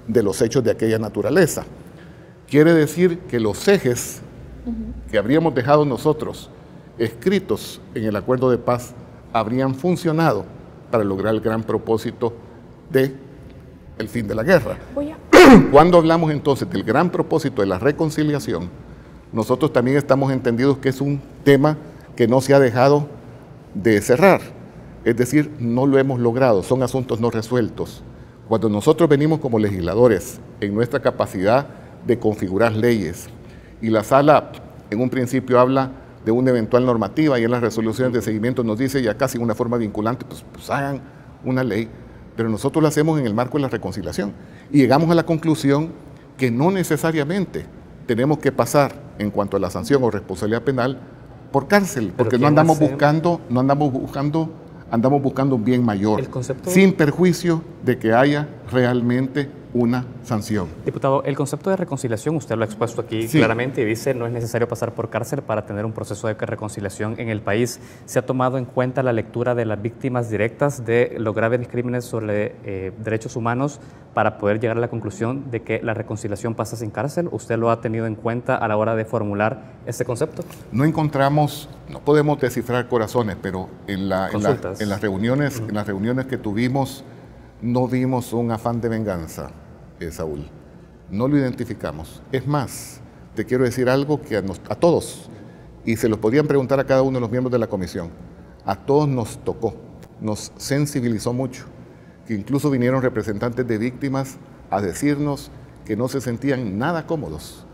de los hechos de aquella naturaleza. Quiere decir que los ejes que habríamos dejado nosotros escritos en el acuerdo de paz habrían funcionado para lograr el gran propósito del fin de la guerra. Cuando hablamos entonces del gran propósito de la reconciliación, nosotros también estamos entendidos que es un tema que no se ha dejado de cerrar, es decir, no lo hemos logrado, son asuntos no resueltos. Cuando nosotros venimos como legisladores en nuestra capacidad de configurar leyes, y la sala en un principio habla de una eventual normativa y en las resoluciones de seguimiento nos dice ya casi una forma vinculante, pues hagan una ley, pero nosotros lo hacemos en el marco de la reconciliación y llegamos a la conclusión que no necesariamente tenemos que pasar en cuanto a la sanción o responsabilidad penal por cárcel, porque no andamos buscando un bien mayor, sin perjuicio de que haya realmente una sanción. Diputado, el concepto de reconciliación, usted lo ha expuesto aquí claramente y dice no es necesario pasar por cárcel para tener un proceso de reconciliación en el país. ¿Se ha tomado en cuenta la lectura de las víctimas directas de los graves crímenes sobre derechos humanos para poder llegar a la conclusión de que la reconciliación pasa sin cárcel? ¿Usted lo ha tenido en cuenta a la hora de formular este concepto? No encontramos, no podemos descifrar corazones, pero en las reuniones que tuvimos no vimos un afán de venganza, Saúl. No lo identificamos. Es más, te quiero decir algo que a todos, y se lo podían preguntar a cada uno de los miembros de la comisión, a todos nos tocó, nos sensibilizó mucho, que incluso vinieron representantes de víctimas a decirnos que no se sentían nada cómodos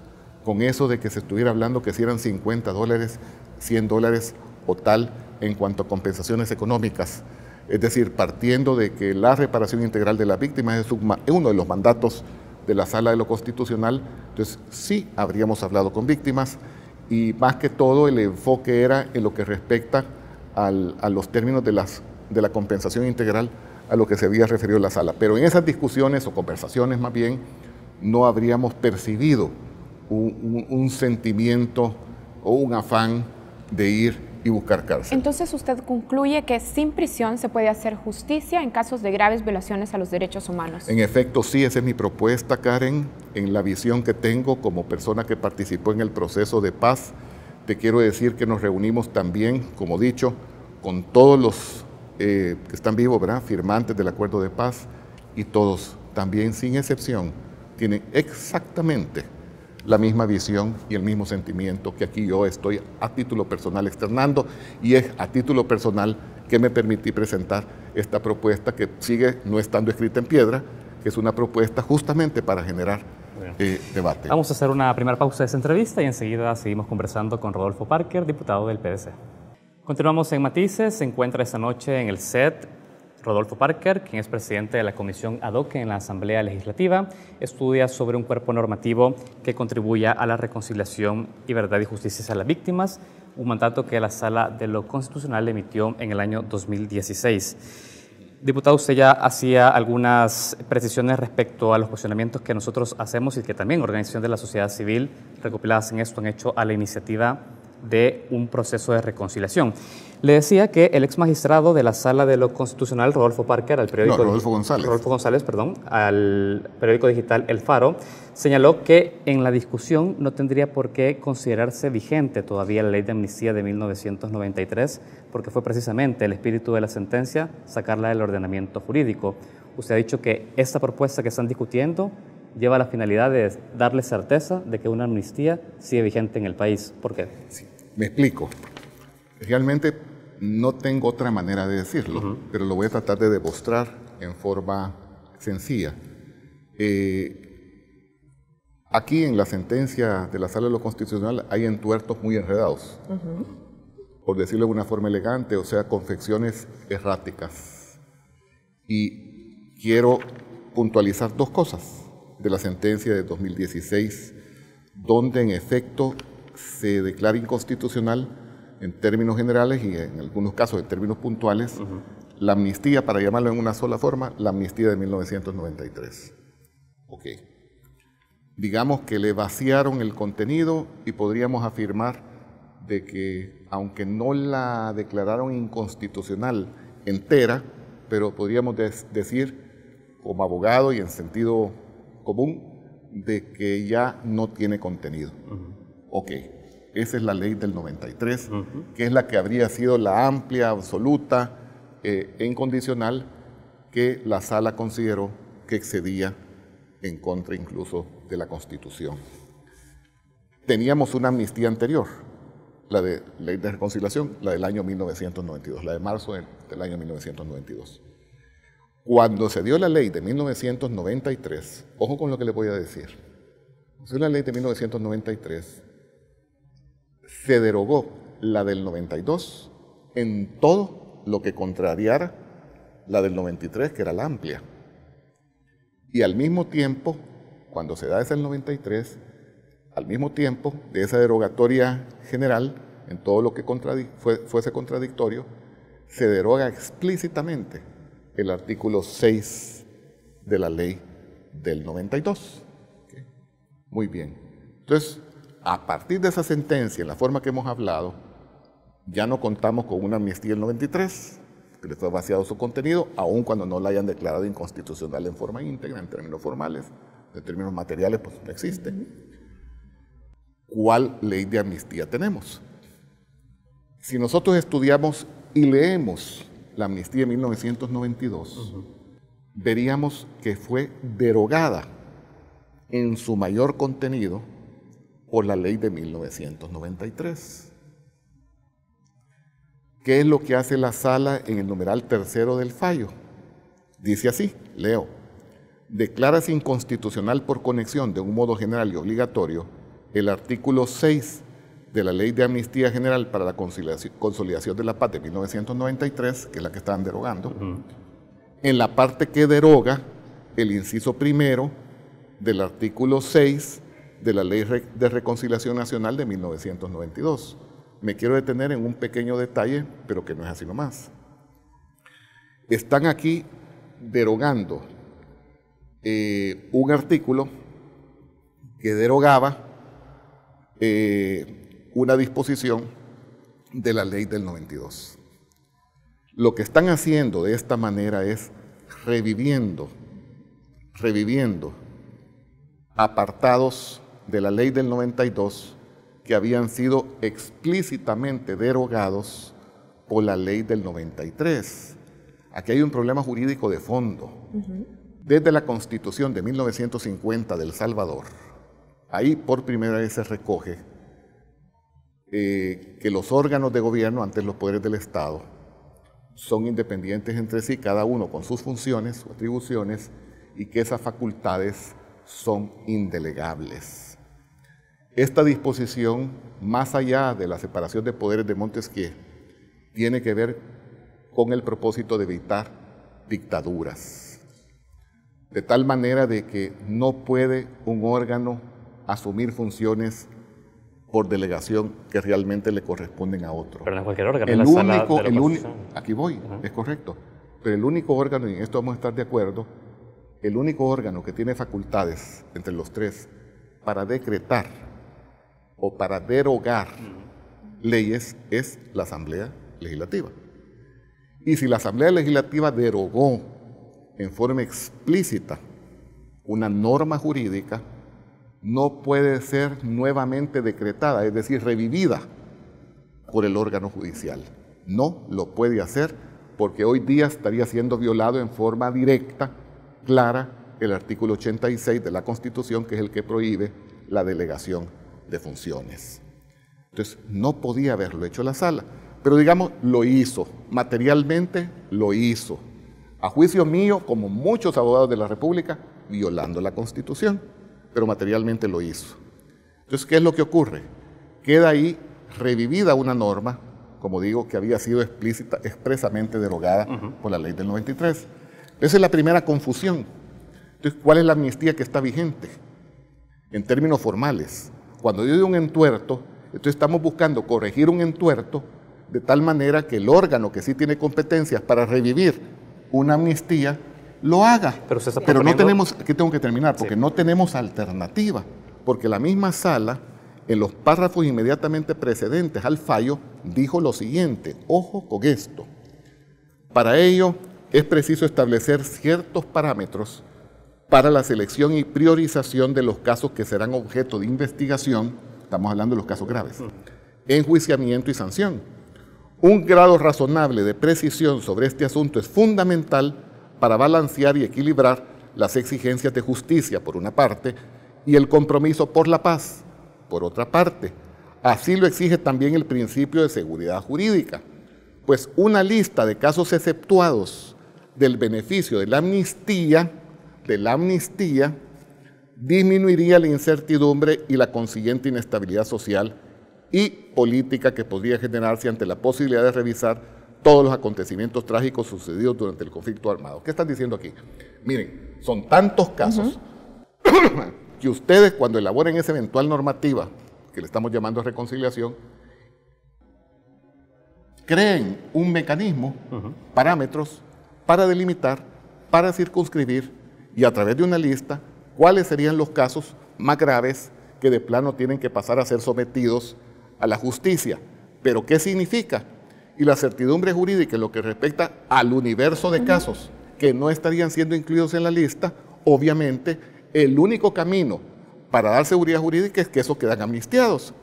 con eso de que se estuviera hablando que si eran $50, $100 o tal en cuanto a compensaciones económicas. Es decir, partiendo de que la reparación integral de las víctimas es uno de los mandatos de la Sala de lo Constitucional, entonces sí habríamos hablado con víctimas y más que todo el enfoque era en lo que respecta a los términos de las de la compensación integral a lo que se había referido la sala. Pero en esas discusiones o conversaciones más bien no habríamos percibido un sentimiento o un afán de ir y buscar cárcel. Entonces usted concluye que sin prisión se puede hacer justicia en casos de graves violaciones a los derechos humanos. En efecto, sí, esa es mi propuesta, Karen, en la visión que tengo como persona que participó en el proceso de paz. Te quiero decir que nos reunimos también, como dicho, con todos los que están vivos, ¿verdad?, firmantes del acuerdo de paz, y todos, también sin excepción, tienen exactamente la misma visión y el mismo sentimiento que aquí yo estoy a título personal externando, y es a título personal que me permití presentar esta propuesta que sigue no estando escrita en piedra, que es una propuesta justamente para generar debate. Vamos a hacer una primera pausa de esta entrevista y enseguida seguimos conversando con Rodolfo Parker, diputado del PDC. Continuamos en Matices. Se encuentra esta noche en el set Rodolfo Parker, quien es presidente de la Comisión Ad Hoc en la Asamblea Legislativa. Estudia sobre un cuerpo normativo que contribuya a la reconciliación y verdad y justicia a las víctimas, un mandato que la Sala de lo Constitucional emitió en el año 2016. Diputado, usted ya hacía algunas precisiones respecto a los cuestionamientos que nosotros hacemos y que también organizaciones de la sociedad civil recopiladas en esto han hecho a la iniciativa de un proceso de reconciliación. Le decía que el ex magistrado de la Sala de lo Constitucional, Rodolfo Parker, al periódico Rodolfo González, al periódico digital El Faro, señaló que en la discusión no tendría por qué considerarse vigente todavía la ley de amnistía de 1993, porque fue precisamente el espíritu de la sentencia sacarla del ordenamiento jurídico. Usted ha dicho que esta propuesta que están discutiendo lleva la finalidad de darle certeza de que una amnistía sigue vigente en el país. ¿Por qué? Sí, me explico. Realmente no tengo otra manera de decirlo, pero lo voy a tratar de demostrar en forma sencilla. Aquí en la sentencia de la Sala de lo Constitucional hay entuertos muy enredados, por decirlo de una forma elegante, o sea, confecciones erráticas. Y quiero puntualizar dos cosas de la sentencia de 2016, donde en efecto se declara inconstitucional en términos generales y en algunos casos en términos puntuales la amnistía, para llamarlo en una sola forma, la amnistía de 1993. Ok. Digamos que le vaciaron el contenido y podríamos afirmar de que, aunque no la declararon inconstitucional entera, pero podríamos decir, como abogado y en sentido común, de que ya no tiene contenido. Ok, esa es la ley del 93, que es la que habría sido la amplia, absoluta e incondicional que la Sala consideró que excedía en contra incluso de la Constitución. Teníamos una amnistía anterior, la de Ley de Reconciliación, la del año 1992, la de marzo del año 1992. Cuando se dio la ley de 1993, ojo con lo que les voy a decir, se dio la ley de 1993, se derogó la del 92 en todo lo que contrariara la del 93, que era la amplia. Y al mismo tiempo, cuando se da esa del 93, al mismo tiempo de esa derogatoria general, en todo lo que fuese contradictorio, se deroga explícitamente el artículo 6 de la ley del 92. ¿Okay? Muy bien. Entonces, a partir de esa sentencia, en la forma que hemos hablado, ya no contamos con una amnistía del 93, que le fue vaciado su contenido, aun cuando no la hayan declarado inconstitucional en forma íntegra, en términos formales, en términos materiales, pues no existe. ¿Cuál ley de amnistía tenemos? Si nosotros estudiamos y leemos la amnistía de 1992, veríamos que fue derogada en su mayor contenido por la ley de 1993. ¿Qué es lo que hace la Sala en el numeral tercero del fallo? Dice así, leo: declárase inconstitucional por conexión de un modo general y obligatorio el artículo 6 de la Ley de Amnistía General para la Consolidación de la Paz de 1993, que es la que están derogando, en la parte que deroga el inciso primero del artículo 6 de la Ley de Reconciliación Nacional de 1992. Me quiero detener en un pequeño detalle, pero que no es así nomás. están aquí derogando un artículo que derogaba una disposición de la ley del 92. Lo que están haciendo de esta manera es reviviendo apartados de la ley del 92 que habían sido explícitamente derogados por la ley del 93. Aquí hay un problema jurídico de fondo. Desde la Constitución de 1950 de El Salvador, ahí por primera vez se recoge que los órganos de gobierno, antes los poderes del Estado, son independientes entre sí, cada uno con sus funciones, sus atribuciones, y que esas facultades son indelegables. Esta disposición, más allá de la separación de poderes de Montesquieu, tiene que ver con el propósito de evitar dictaduras, de tal manera de que no puede un órgano asumir funciones por delegación que realmente le corresponden a otro. Pero no es cualquier órgano, el es la sala de la único, oposición. aquí voy, es correcto, pero el único órgano, y en esto vamos a estar de acuerdo, el único órgano que tiene facultades entre los tres para decretar o para derogar leyes es la Asamblea Legislativa. Y si la Asamblea Legislativa derogó en forma explícita una norma jurídica, no puede ser nuevamente decretada, es decir, revivida por el órgano judicial. No lo puede hacer porque hoy día estaría siendo violado en forma directa, clara, el artículo 86 de la Constitución, que es el que prohíbe la delegación de funciones. Entonces, no podía haberlo hecho la sala, pero digamos, lo hizo, materialmente lo hizo. A juicio mío, como muchos abogados de la República, violando la Constitución, pero materialmente lo hizo. Entonces, ¿qué es lo que ocurre? Queda ahí revivida una norma, como digo, que había sido expresamente derogada por la ley del 93. Esa es la primera confusión. Entonces, ¿cuál es la amnistía que está vigente? En términos formales, cuando yo digo un entuerto, entonces estamos buscando corregir un entuerto de tal manera que el órgano que sí tiene competencias para revivir una amnistía lo haga. Pero no tenemos, aquí tengo que terminar, porque no tenemos alternativa, porque la misma sala, en los párrafos inmediatamente precedentes al fallo, dijo lo siguiente, ojo con esto, para ello es preciso establecer ciertos parámetros para la selección y priorización de los casos que serán objeto de investigación, estamos hablando de los casos graves, enjuiciamiento y sanción. Un grado razonable de precisión sobre este asunto es fundamental para balancear y equilibrar las exigencias de justicia, por una parte, y el compromiso por la paz, por otra parte. Así lo exige también el principio de seguridad jurídica, pues una lista de casos exceptuados del beneficio de la amnistía disminuiría la incertidumbre y la consiguiente inestabilidad social y política que podría generarse ante la posibilidad de revisar todos los acontecimientos trágicos sucedidos durante el conflicto armado. ¿Qué están diciendo aquí? Miren, son tantos casos que ustedes, cuando elaboren esa eventual normativa, que le estamos llamando reconciliación, creen un mecanismo, parámetros, para delimitar, para circunscribir y a través de una lista, cuáles serían los casos más graves que de plano tienen que pasar a ser sometidos a la justicia. ¿Pero qué significa? Y la certidumbre jurídica en lo que respecta al universo de casos que no estarían siendo incluidos en la lista, obviamente el único camino para dar seguridad jurídica es que esos quedan amnistiados.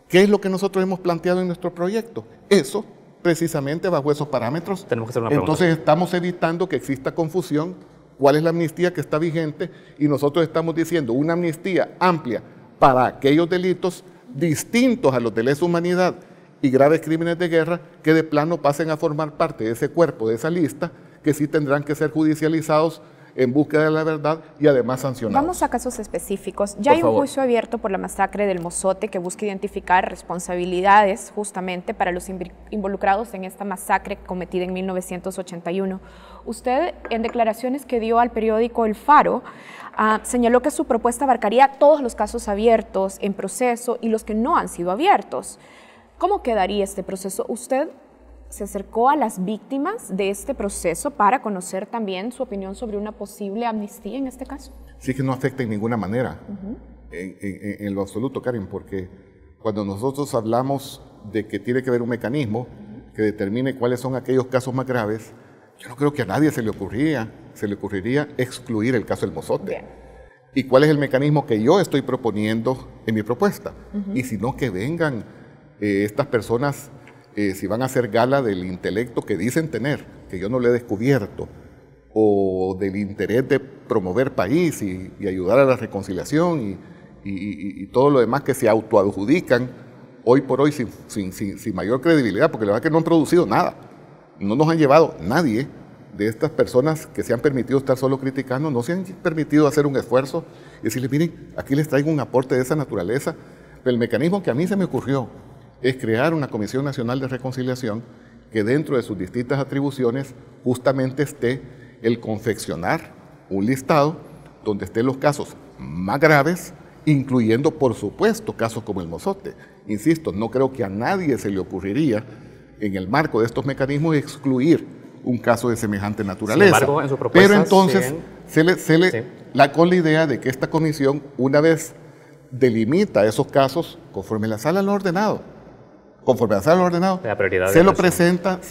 ¿Qué es lo que nosotros hemos planteado en nuestro proyecto? Eso, precisamente bajo esos parámetros. Tenemos que hacer una pregunta. Entonces estamos evitando que exista confusión. ¿Cuál es la amnistía que está vigente? Y nosotros estamos diciendo una amnistía amplia para aquellos delitos distintos a los de lesa humanidad y graves crímenes de guerra que de plano pasen a formar parte de ese cuerpo, de esa lista, que sí tendrán que ser judicializados en búsqueda de la verdad y además sancionados. Vamos a casos específicos. Ya hay un juicio abierto por la masacre del Mozote que busca identificar responsabilidades justamente para los involucrados en esta masacre cometida en 1981. Usted, en declaraciones que dio al periódico El Faro, señaló que su propuesta abarcaría todos los casos abiertos en proceso y los que no han sido abiertos. ¿Cómo quedaría este proceso? ¿Usted se acercó a las víctimas de este proceso para conocer también su opinión sobre una posible amnistía en este caso? Sí, que no afecta en ninguna manera, en lo absoluto, Karen, porque cuando nosotros hablamos de que tiene que haber un mecanismo que determine cuáles son aquellos casos más graves, yo no creo que a nadie se le ocurriría excluir el caso del Mozote. Bien. ¿Y cuál es el mecanismo que yo estoy proponiendo en mi propuesta? Y si no, que vengan estas personas, si van a hacer gala del intelecto que dicen tener, que yo no lo he descubierto, o del interés de promover país y ayudar a la reconciliación y todo lo demás que se autoadjudican hoy por hoy sin mayor credibilidad, porque la verdad es que no han producido nada. No nos han llevado nadie de estas personas que se han permitido estar solo criticando, no se han permitido hacer un esfuerzo y decirles, miren, aquí les traigo un aporte de esa naturaleza. Pero el mecanismo que a mí se me ocurrió es crear una Comisión Nacional de Reconciliación que dentro de sus distintas atribuciones justamente esté el confeccionar un listado donde estén los casos más graves, incluyendo, por supuesto, casos como el Mozote. Insisto, no creo que a nadie se le ocurriría, en el marco de estos mecanismos, excluir un caso de semejante naturaleza. Sin embargo, en su propuesta, pero entonces, con la idea de que esta comisión, una vez delimita esos casos, conforme la sala lo ha ordenado, se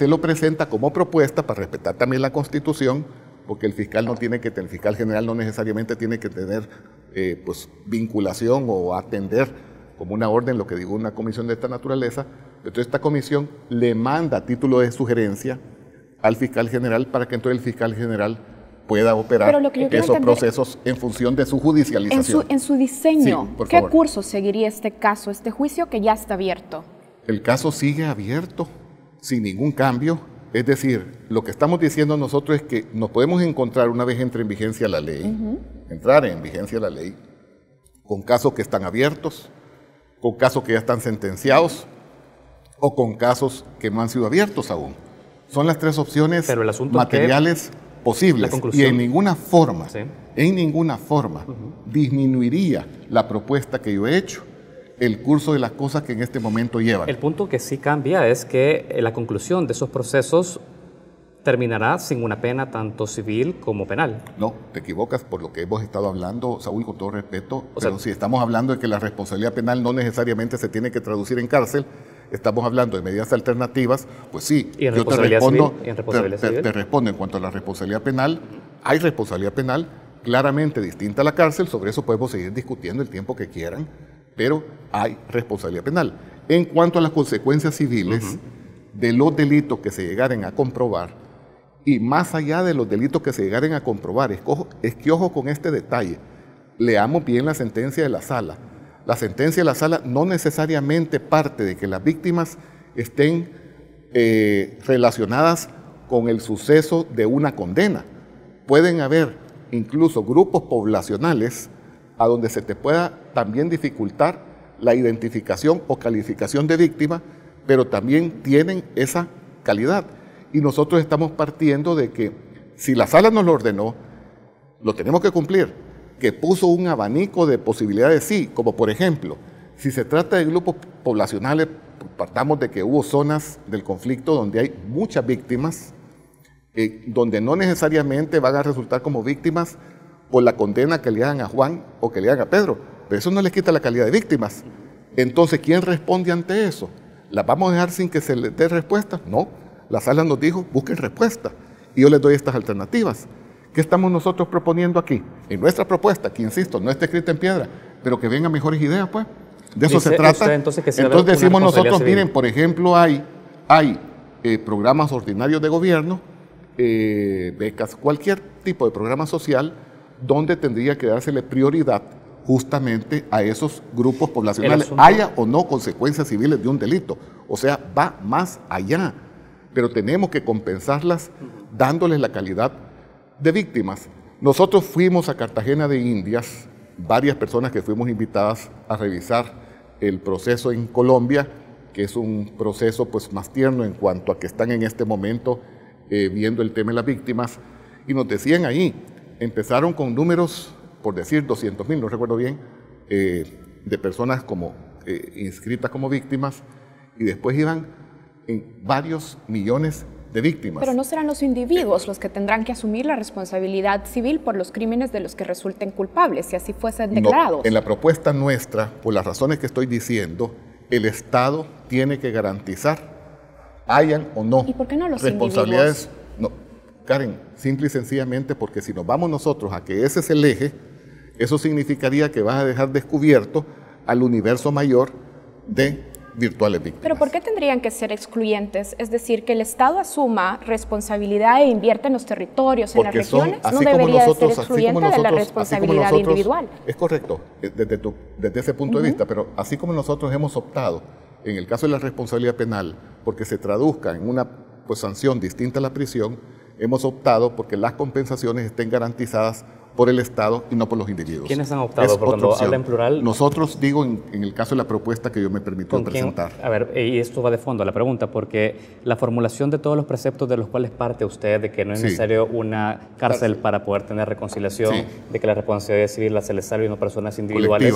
lo presenta como propuesta para respetar también la Constitución, porque el fiscal general no necesariamente tiene que tener vinculación o atender como una orden lo que digo una comisión de esta naturaleza. Entonces esta comisión le manda a título de sugerencia al fiscal general para que entonces el fiscal general pueda operar esos procesos en función de su judicialización. En su diseño, sí, ¿qué curso seguiría este caso, este juicio que ya está abierto? El caso sigue abierto, sin ningún cambio. Es decir, lo que estamos diciendo nosotros es que nos podemos encontrar una vez entre en vigencia la ley, entrar en vigencia la ley, con casos que están abiertos, con casos que ya están sentenciados o con casos que no han sido abiertos aún. Son las tres opciones materiales posibles y en ninguna forma, disminuiría la propuesta que yo he hecho el curso de las cosas que en este momento llevan. El punto que sí cambia es que la conclusión de esos procesos terminará sin una pena tanto civil como penal. No, te equivocas por lo que hemos estado hablando, Saúl, con todo respeto, pero si estamos hablando de que la responsabilidad penal no necesariamente se tiene que traducir en cárcel, estamos hablando de medidas alternativas, pues sí, ¿Y en yo te responsabilidad respondo, civil? te respondo en cuanto a la responsabilidad penal, hay responsabilidad penal claramente distinta a la cárcel, sobre eso podemos seguir discutiendo el tiempo que quieran, pero hay responsabilidad penal. En cuanto a las consecuencias civiles de los delitos que se llegaren a comprobar, y más allá de los delitos que se llegaren a comprobar, es que ojo con este detalle, leamos bien la sentencia de la sala. La sentencia de la sala no necesariamente parte de que las víctimas estén relacionadas con el suceso de una condena. Pueden haber incluso grupos poblacionales a donde se te pueda también dificultar la identificación o calificación de víctima, pero también tienen esa calidad. Y nosotros estamos partiendo de que si la sala nos lo ordenó, lo tenemos que cumplir, que puso un abanico de posibilidades, sí, como por ejemplo, si se trata de grupos poblacionales, partamos de que hubo zonas del conflicto donde hay muchas víctimas, donde no necesariamente van a resultar como víctimas por la condena que le hagan a Juan o que le hagan a Pedro, pero eso no les quita la calidad de víctimas. Entonces, ¿quién responde ante eso? ¿Las vamos a dejar sin que se les dé respuesta? No, la sala nos dijo, busquen respuesta, y yo les doy estas alternativas. ¿Qué estamos nosotros proponiendo aquí? En nuestra propuesta, que insisto, no está escrita en piedra, pero que vengan mejores ideas, pues. De eso se trata. Entonces decimos nosotros, miren, por ejemplo, hay programas ordinarios de gobierno, becas, cualquier tipo de programa social, donde tendría que dársele prioridad justamente a esos grupos poblacionales, haya o no consecuencias civiles de un delito. O sea, va más allá, pero tenemos que compensarlas dándoles la calidad de víctimas. Nosotros fuimos a Cartagena de Indias, varias personas que fuimos invitadas a revisar el proceso en Colombia, que es un proceso pues más tierno en cuanto a que están en este momento viendo el tema de las víctimas, y nos decían ahí, empezaron con números, por decir 200,000, no recuerdo bien, de personas como inscritas como víctimas, y después iban en varios millones de víctimas. Pero no serán los individuos los que tendrán que asumir la responsabilidad civil por los crímenes de los que resulten culpables, si así fuesen declarados. No, en la propuesta nuestra, por las razones que estoy diciendo, el Estado tiene que garantizar, hayan o no, ¿y por qué no los responsabilidades? individuos? No, Karen, simple y sencillamente porque si nos vamos nosotros a que ese es el eje, eso significaría que vas a dejar descubierto al universo mayor de virtuales víctimas. ¿Pero por qué tendrían que ser excluyentes? Es decir, que el Estado asuma responsabilidad e invierta en los territorios, en las regiones, no debería ser excluyente de la responsabilidad individual. Es correcto, desde ese punto de vista, pero así como nosotros hemos optado, en el caso de la responsabilidad penal, porque se traduzca en una sanción distinta a la prisión, hemos optado porque las compensaciones estén garantizadas por el Estado y no por los individuos. ¿Quiénes han optado? Porque cuando habla en plural... Nosotros, digo, en el caso de la propuesta que yo me permito presentar. A ver, y esto va de fondo a la pregunta, porque la formulación de todos los preceptos de los cuales parte usted, de que no es necesario una cárcel para poder tener reconciliación, de que la responsabilidad civil se les salve y no personas individuales,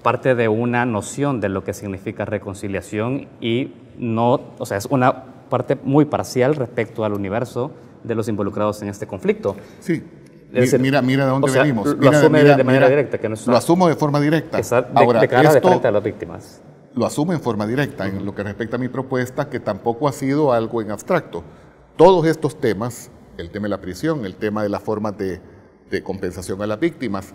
parte de una noción de lo que significa reconciliación y no, o sea, es una parte muy parcial respecto al universo de los involucrados en este conflicto. Sí. Mira de dónde venimos. Lo asume de manera directa. Que no lo asumo de forma directa. Ahora, de cara de frente a las víctimas. Lo asumo en forma directa. En lo que respecta a mi propuesta, que tampoco ha sido algo en abstracto. Todos estos temas, el tema de la prisión, el tema de las formas de compensación a las víctimas,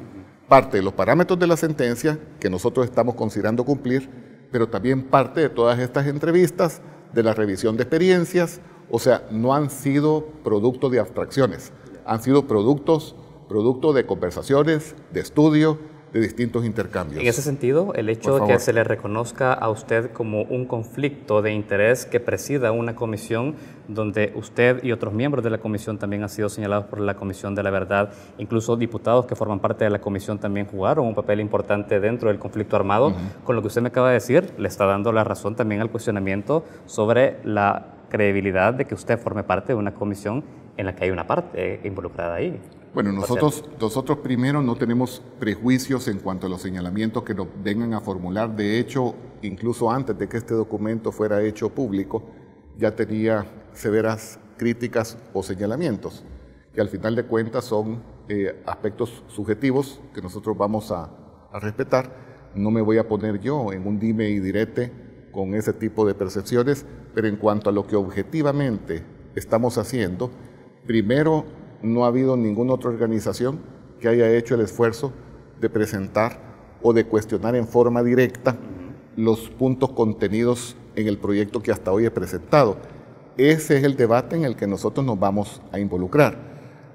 parte de los parámetros de la sentencia que nosotros estamos considerando cumplir, pero también parte de todas estas entrevistas, de la revisión de experiencias, o sea, no han sido producto de abstracciones. Han sido producto de conversaciones, de estudio, de distintos intercambios. En ese sentido, el hecho de que se le reconozca a usted como un conflicto de interés que presida una comisión donde usted y otros miembros de la comisión también han sido señalados por la Comisión de la Verdad, incluso diputados que forman parte de la comisión también jugaron un papel importante dentro del conflicto armado, con lo que usted me acaba de decir, le está dando la razón también al cuestionamiento sobre la credibilidad de que usted forme parte de una comisión en la que hay una parte involucrada ahí. Bueno, nosotros primero no tenemos prejuicios en cuanto a los señalamientos que nos vengan a formular. De hecho, incluso antes de que este documento fuera hecho público, ya tenía severas críticas o señalamientos, que al final de cuentas son aspectos subjetivos que nosotros vamos a respetar. No me voy a poner yo en un dime y direte con ese tipo de percepciones, pero en cuanto a lo que objetivamente estamos haciendo, primero, no ha habido ninguna otra organización que haya hecho el esfuerzo de presentar o de cuestionar en forma directa los puntos contenidos en el proyecto que hasta hoy he presentado. Ese es el debate en el que nosotros nos vamos a involucrar.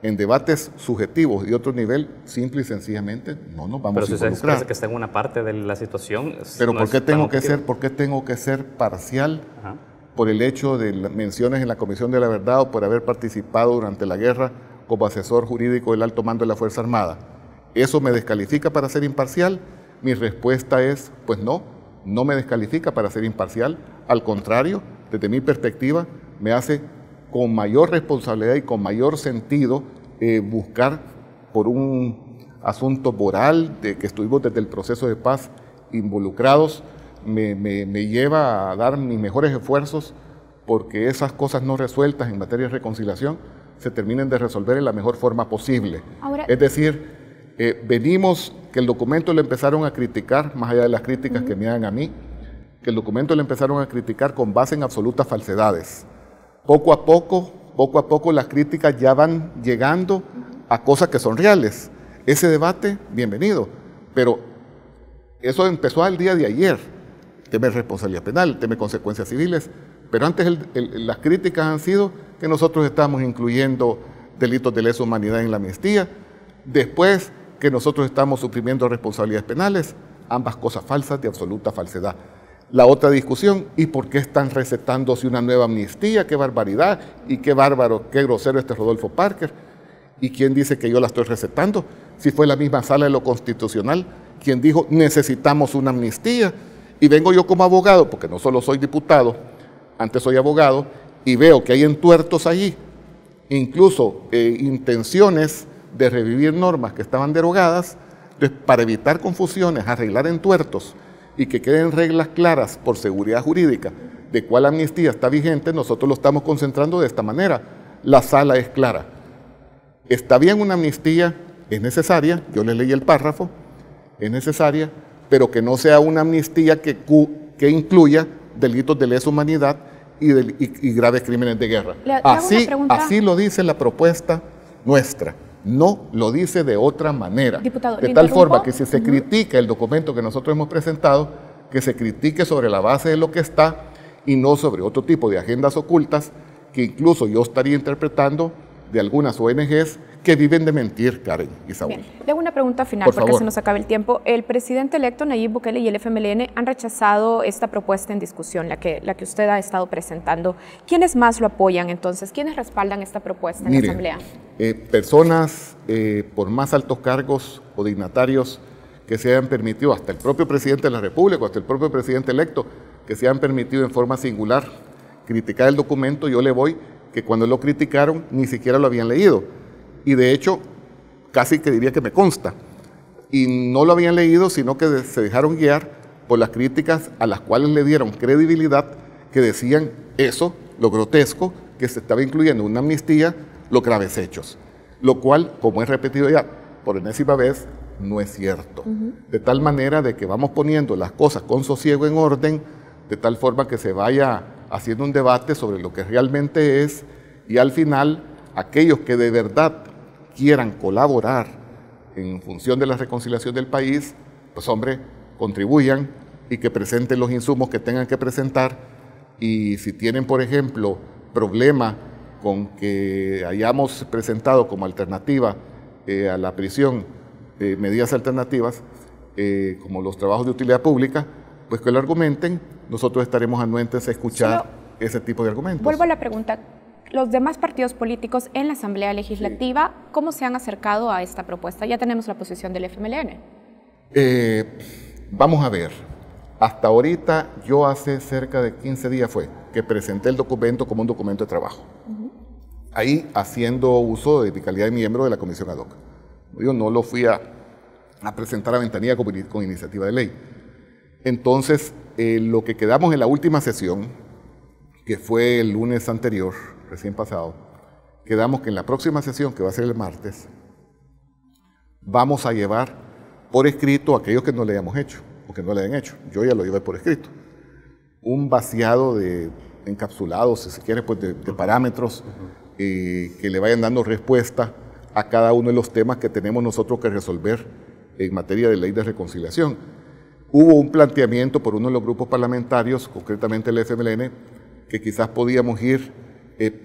En debates subjetivos de otro nivel, simple y sencillamente no nos vamos a involucrar. Pero si que está en una parte de la situación... Pero ¿por qué tengo que ser parcial? Por el hecho de las menciones en la Comisión de la Verdad o por haber participado durante la guerra como asesor jurídico del alto mando de la Fuerza Armada. ¿Eso me descalifica para ser imparcial? Mi respuesta es, pues no me descalifica para ser imparcial. Al contrario, desde mi perspectiva, me hace con mayor responsabilidad y con mayor sentido buscar por un asunto moral de que estuvimos desde el proceso de paz involucrados, me lleva a dar mis mejores esfuerzos porque esas cosas no resueltas en materia de reconciliación se terminen de resolver en la mejor forma posible. Ahora, es decir, venimos, que el documento lo empezaron a criticar, más allá de las críticas que me hagan a mí, que el documento lo empezaron a criticar con base en absolutas falsedades. Poco a poco las críticas ya van llegando a cosas que son reales. Ese debate, bienvenido, pero eso empezó al día de ayer. Tema de responsabilidad penal, tema de consecuencias civiles, pero antes las críticas han sido que nosotros estamos incluyendo delitos de lesa humanidad en la amnistía, después que nosotros estamos suprimiendo responsabilidades penales, ambas cosas falsas de absoluta falsedad. La otra discusión, ¿y por qué están recetándose una nueva amnistía? ¡Qué barbaridad! Y qué bárbaro, qué grosero este Rodolfo Parker. ¿Y quién dice que yo la estoy recetando? Si fue la misma Sala de lo Constitucional quien dijo necesitamos una amnistía. Y vengo yo como abogado, porque no solo soy diputado, antes soy abogado, y veo que hay entuertos allí, incluso intenciones de revivir normas que estaban derogadas. Entonces, para evitar confusiones, arreglar entuertos y que queden reglas claras por seguridad jurídica de cuál amnistía está vigente, nosotros lo estamos concentrando de esta manera. La sala es clara. Está bien una amnistía, es necesaria, yo le leí el párrafo, es necesaria, pero que no sea una amnistía que incluya delitos de lesa humanidad y graves crímenes de guerra. Así lo dice la propuesta nuestra, no lo dice de otra manera. Diputado, de tal forma que si se critica el documento que nosotros hemos presentado, que se critique sobre la base de lo que está y no sobre otro tipo de agendas ocultas que incluso yo estaría interpretando de algunas ONGs que viven de mentir, Karen y Saúl. Bien, le hago una pregunta final Por porque favor. se nos acaba el tiempo. El presidente electo Nayib Bukele y el FMLN han rechazado esta propuesta en discusión, la que usted ha estado presentando. ¿Quiénes más lo apoyan entonces? ¿Quiénes respaldan esta propuesta en la Asamblea? Personas por más altos cargos o dignatarios que se hayan permitido, hasta el propio presidente de la República, hasta el propio presidente electo, que se hayan permitido en forma singular criticar el documento, yo le voy que cuando lo criticaron ni siquiera lo habían leído. Y de hecho, casi que diría que me consta. Y no lo habían leído, sino que se dejaron guiar por las críticas a las cuales le dieron credibilidad, que decían eso, lo grotesco, que se estaba incluyendo en una amnistía, los graves hechos. Lo cual, como he repetido ya por enésima vez, no es cierto. De tal manera de que vamos poniendo las cosas con sosiego en orden, de tal forma que se vaya haciendo un debate sobre lo que realmente es, y al final, aquellos que de verdad quieran colaborar en función de la reconciliación del país, pues hombre, contribuyan y que presenten los insumos que tengan que presentar. Y si tienen, por ejemplo, problema con que hayamos presentado como alternativa a la prisión medidas alternativas, como los trabajos de utilidad pública, pues que lo argumenten, nosotros estaremos anuentes a escuchar ese tipo de argumentos. Vuelvo a la pregunta. Los demás partidos políticos en la Asamblea Legislativa, ¿cómo se han acercado a esta propuesta? Ya tenemos la posición del FMLN. Vamos a ver. Hasta ahorita, yo hace cerca de 15 días fue que presenté el documento como un documento de trabajo. Ahí haciendo uso de mi calidad de miembro de la Comisión Ad Hoc. Yo no lo fui a presentar a ventanilla con iniciativa de ley. Entonces, lo que quedamos en la última sesión, que fue el lunes anterior, recién pasado, quedamos que en la próxima sesión, que va a ser el martes, vamos a llevar por escrito a aquellos que no le hayamos hecho, o que no le hayan hecho. Yo ya lo llevé por escrito. Un vaciado de encapsulados, si se quiere, pues de parámetros que le vayan dando respuesta a cada uno de los temas que tenemos nosotros que resolver en materia de ley de reconciliación. Hubo un planteamiento por uno de los grupos parlamentarios, concretamente el FMLN, que quizás podíamos ir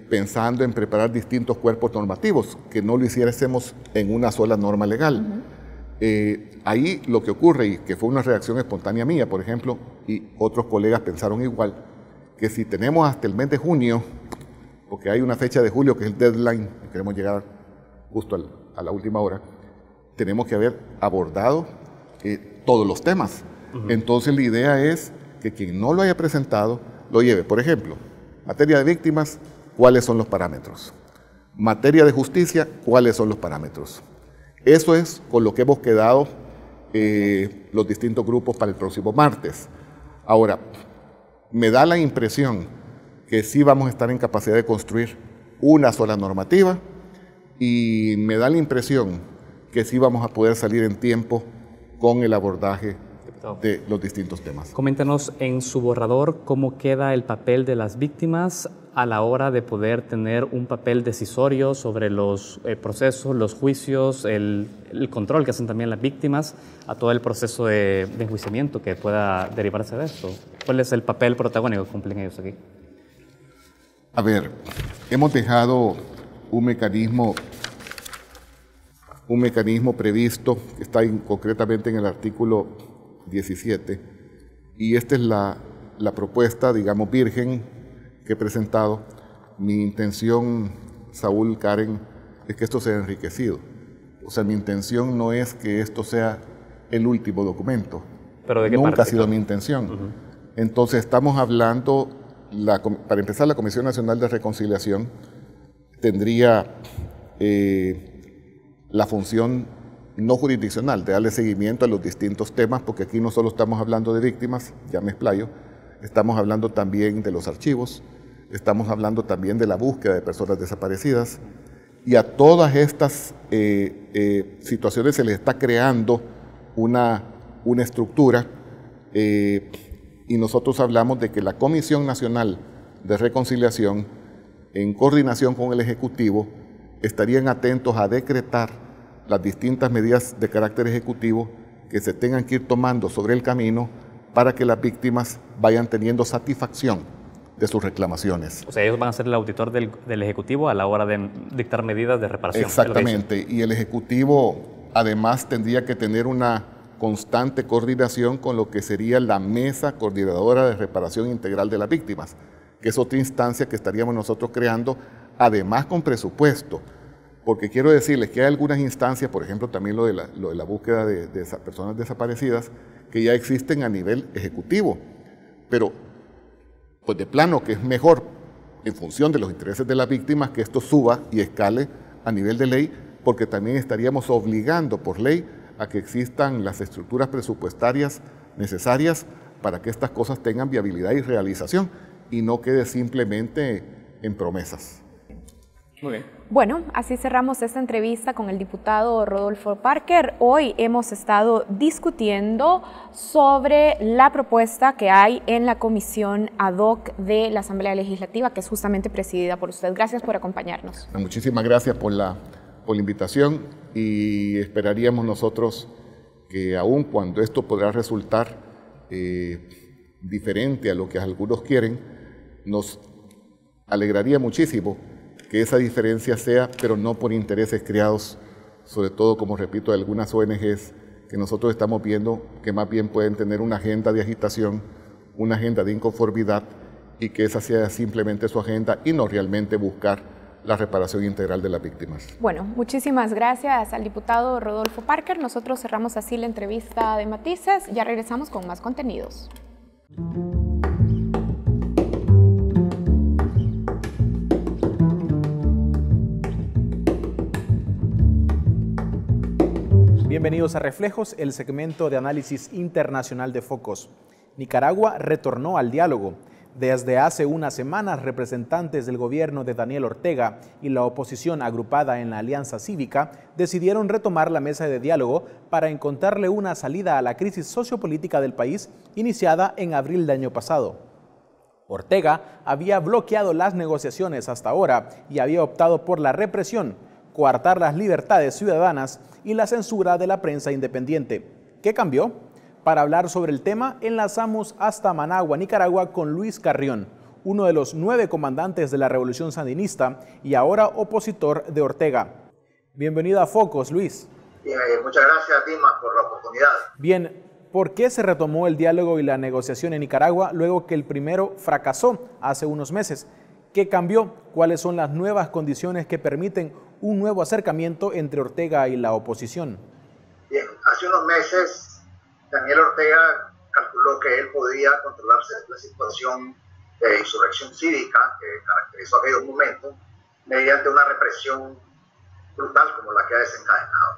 pensando en preparar distintos cuerpos normativos, que no lo hiciésemos en una sola norma legal. Ahí lo que ocurre, y que fue una reacción espontánea mía, por ejemplo, y otros colegas pensaron igual, que si tenemos hasta el mes de junio, porque hay una fecha de julio que es el deadline, queremos llegar justo a la última hora, tenemos que haber abordado todos los temas. Entonces la idea es que quien no lo haya presentado lo lleve. Por ejemplo, materia de víctimas, ¿cuáles son los parámetros? Materia de justicia, ¿cuáles son los parámetros? Eso es con lo que hemos quedado los distintos grupos para el próximo martes. Ahora, me da la impresión que sí vamos a estar en capacidad de construir una sola normativa y me da la impresión que sí vamos a poder salir en tiempo con el abordaje de los distintos temas. Coméntanos en su borrador cómo queda el papel de las víctimas a la hora de poder tener un papel decisorio sobre los procesos, los juicios, el control que hacen también las víctimas a todo el proceso de enjuiciamiento que pueda derivarse de esto. ¿Cuál es el papel protagónico que cumplen ellos aquí? A ver, hemos dejado un mecanismo previsto que está concretamente en el artículo 17, y esta es la propuesta, digamos, virgen que he presentado. Mi intención, Saúl, Karen, es que esto sea enriquecido. O sea, mi intención no es que esto sea el último documento. ¿Pero de qué Nunca parte? ha sido mi intención. Entonces, estamos hablando, para empezar, la Comisión Nacional de Reconciliación tendría la función no jurisdiccional, de darle seguimiento a los distintos temas, porque aquí no solo estamos hablando de víctimas, ya me explayo, estamos hablando también de los archivos, estamos hablando también de la búsqueda de personas desaparecidas, y a todas estas situaciones se les está creando una estructura, y nosotros hablamos de que la Comisión Nacional de Reconciliación, en coordinación con el Ejecutivo, estarían atentos a decretar las distintas medidas de carácter ejecutivo que se tengan que ir tomando sobre el camino para que las víctimas vayan teniendo satisfacción de sus reclamaciones. O sea, ellos van a ser el auditor del Ejecutivo a la hora de dictar medidas de reparación. Exactamente, y el Ejecutivo además tendría que tener una constante coordinación con lo que sería la Mesa Coordinadora de Reparación Integral de las Víctimas, que es otra instancia que estaríamos nosotros creando, además con presupuesto, porque quiero decirles que hay algunas instancias, por ejemplo también lo de la búsqueda de personas desaparecidas, que ya existen a nivel ejecutivo, pero pues de plano que es mejor, en función de los intereses de las víctimas, que esto suba y escale a nivel de ley, porque también estaríamos obligando por ley a que existan las estructuras presupuestarias necesarias para que estas cosas tengan viabilidad y realización y no quede simplemente en promesas. Muy bien. Bueno, así cerramos esta entrevista con el diputado Rodolfo Parker. Hoy hemos estado discutiendo sobre la propuesta que hay en la comisión ad hoc de la Asamblea Legislativa, que es justamente presidida por usted. Gracias por acompañarnos. Muchísimas gracias por la invitación, y esperaríamos nosotros que aun cuando esto podrá resultar diferente a lo que algunos quieren, nos alegraría muchísimo que esa diferencia sea, pero no por intereses creados, sobre todo, como repito, de algunas ONGs que nosotros estamos viendo que más bien pueden tener una agenda de agitación, una agenda de inconformidad, y que esa sea simplemente su agenda y no realmente buscar la reparación integral de las víctimas. Bueno, muchísimas gracias al diputado Rodolfo Parker. Nosotros cerramos así la entrevista de Matices. Ya regresamos con más contenidos. Bienvenidos a Reflejos, el segmento de análisis internacional de Focos. Nicaragua retornó al diálogo. Desde hace unas semanas, representantes del gobierno de Daniel Ortega y la oposición agrupada en la Alianza Cívica decidieron retomar la mesa de diálogo para encontrarle una salida a la crisis sociopolítica del país iniciada en abril del año pasado. Ortega había bloqueado las negociaciones hasta ahora y había optado por la represión, coartar las libertades ciudadanas y la censura de la prensa independiente. ¿Qué cambió? Para hablar sobre el tema, enlazamos hasta Managua, Nicaragua, con Luis Carrión, uno de los 9 comandantes de la Revolución Sandinista y ahora opositor de Ortega. Bienvenido a Focos, Luis. Bien, muchas gracias, Dimas, por la oportunidad. Bien, ¿por qué se retomó el diálogo y la negociación en Nicaragua luego que el primero fracasó hace unos meses? ¿Qué cambió? ¿Cuáles son las nuevas condiciones que permiten un nuevo acercamiento entre Ortega y la oposición? Bien, hace unos meses Daniel Ortega calculó que él podía controlarse la situación de insurrección cívica que caracterizó aquellos momentos mediante una represión brutal como la que ha desencadenado.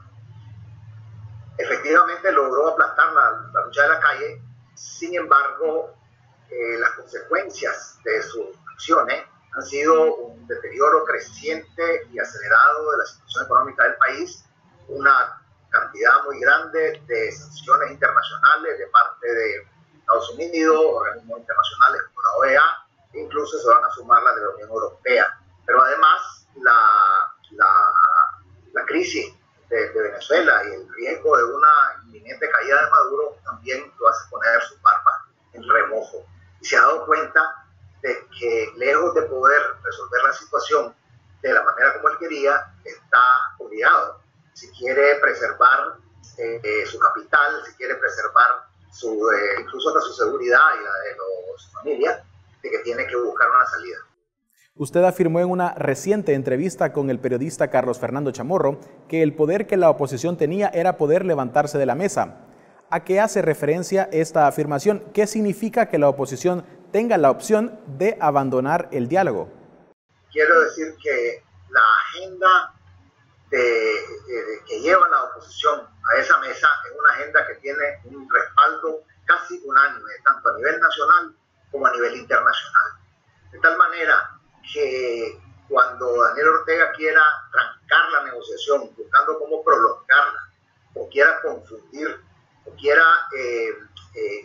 Efectivamente logró aplastar la lucha de la calle, sin embargo las consecuencias de sus acciones han sido un deterioro creciente y acelerado de la situación económica del país, una cantidad muy grande de sanciones internacionales de parte de Estados Unidos, organismos internacionales como la OEA, e incluso se van a sumar las de la Unión Europea. Pero además la crisis de Venezuela y el riesgo de una inminente caída de Maduro también lo hace poner sus barbas en remojo. Y se ha dado cuenta de que lejos de poder resolver la situación de la manera como él quería, está obligado, si quiere preservar su capital, si quiere preservar incluso hasta su seguridad y la de su familia, de que tiene que buscar una salida. Usted afirmó en una reciente entrevista con el periodista Carlos Fernando Chamorro que el poder que la oposición tenía era poder levantarse de la mesa. ¿A qué hace referencia esta afirmación? ¿Qué significa que la oposición tenga la opción de abandonar el diálogo? Quiero decir que la agenda que lleva la oposición a esa mesa es una agenda que tiene un respaldo casi unánime, tanto a nivel nacional como a nivel internacional. De tal manera que cuando Daniel Ortega quiera trancar la negociación, buscando cómo prolongarla, o quiera confundir, o quiera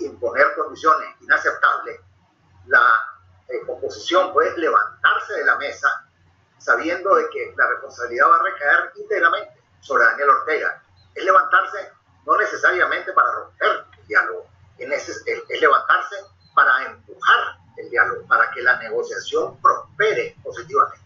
imponer condiciones inaceptables, la oposición puede levantarse de la mesa sabiendo de que la responsabilidad va a recaer íntegramente sobre Daniel Ortega. Es levantarse no necesariamente para romper el diálogo, es levantarse para empujar el diálogo, para que la negociación prospere positivamente.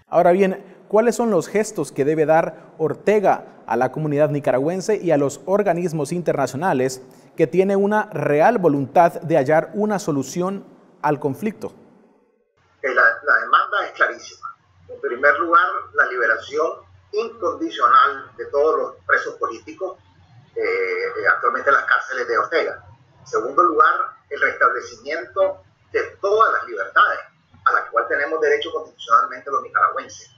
Ahora bien, ¿cuáles son los gestos que debe dar Ortega a la comunidad nicaragüense y a los organismos internacionales que tiene una real voluntad de hallar una solución al conflicto? La demanda es clarísima. En primer lugar, la liberación incondicional de todos los presos políticos actualmente en las cárceles de Ortega. En segundo lugar, el restablecimiento de todas las libertades a las cuales tenemos derecho constitucionalmente los nicaragüenses.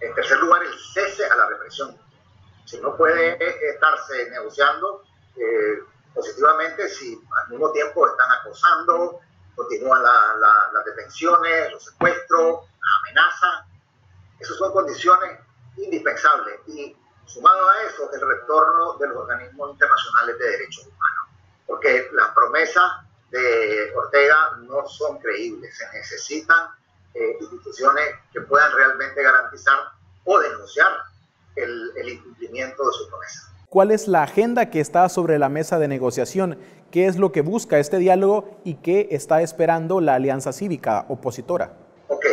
En tercer lugar, el cese a la represión. Si no puede estarse negociando positivamente si al mismo tiempo están acosando, continúan las detenciones, los secuestros, las amenazas. Esas son condiciones indispensables y sumado a eso el retorno de los organismos internacionales de derechos humanos, porque las promesas de Ortega no son creíbles. Se necesitan instituciones que puedan realmente garantizar o denunciar el incumplimiento de su promesa. ¿Cuál es la agenda que está sobre la mesa de negociación? ¿Qué es lo que busca este diálogo y qué está esperando la Alianza Cívica opositora? Ok,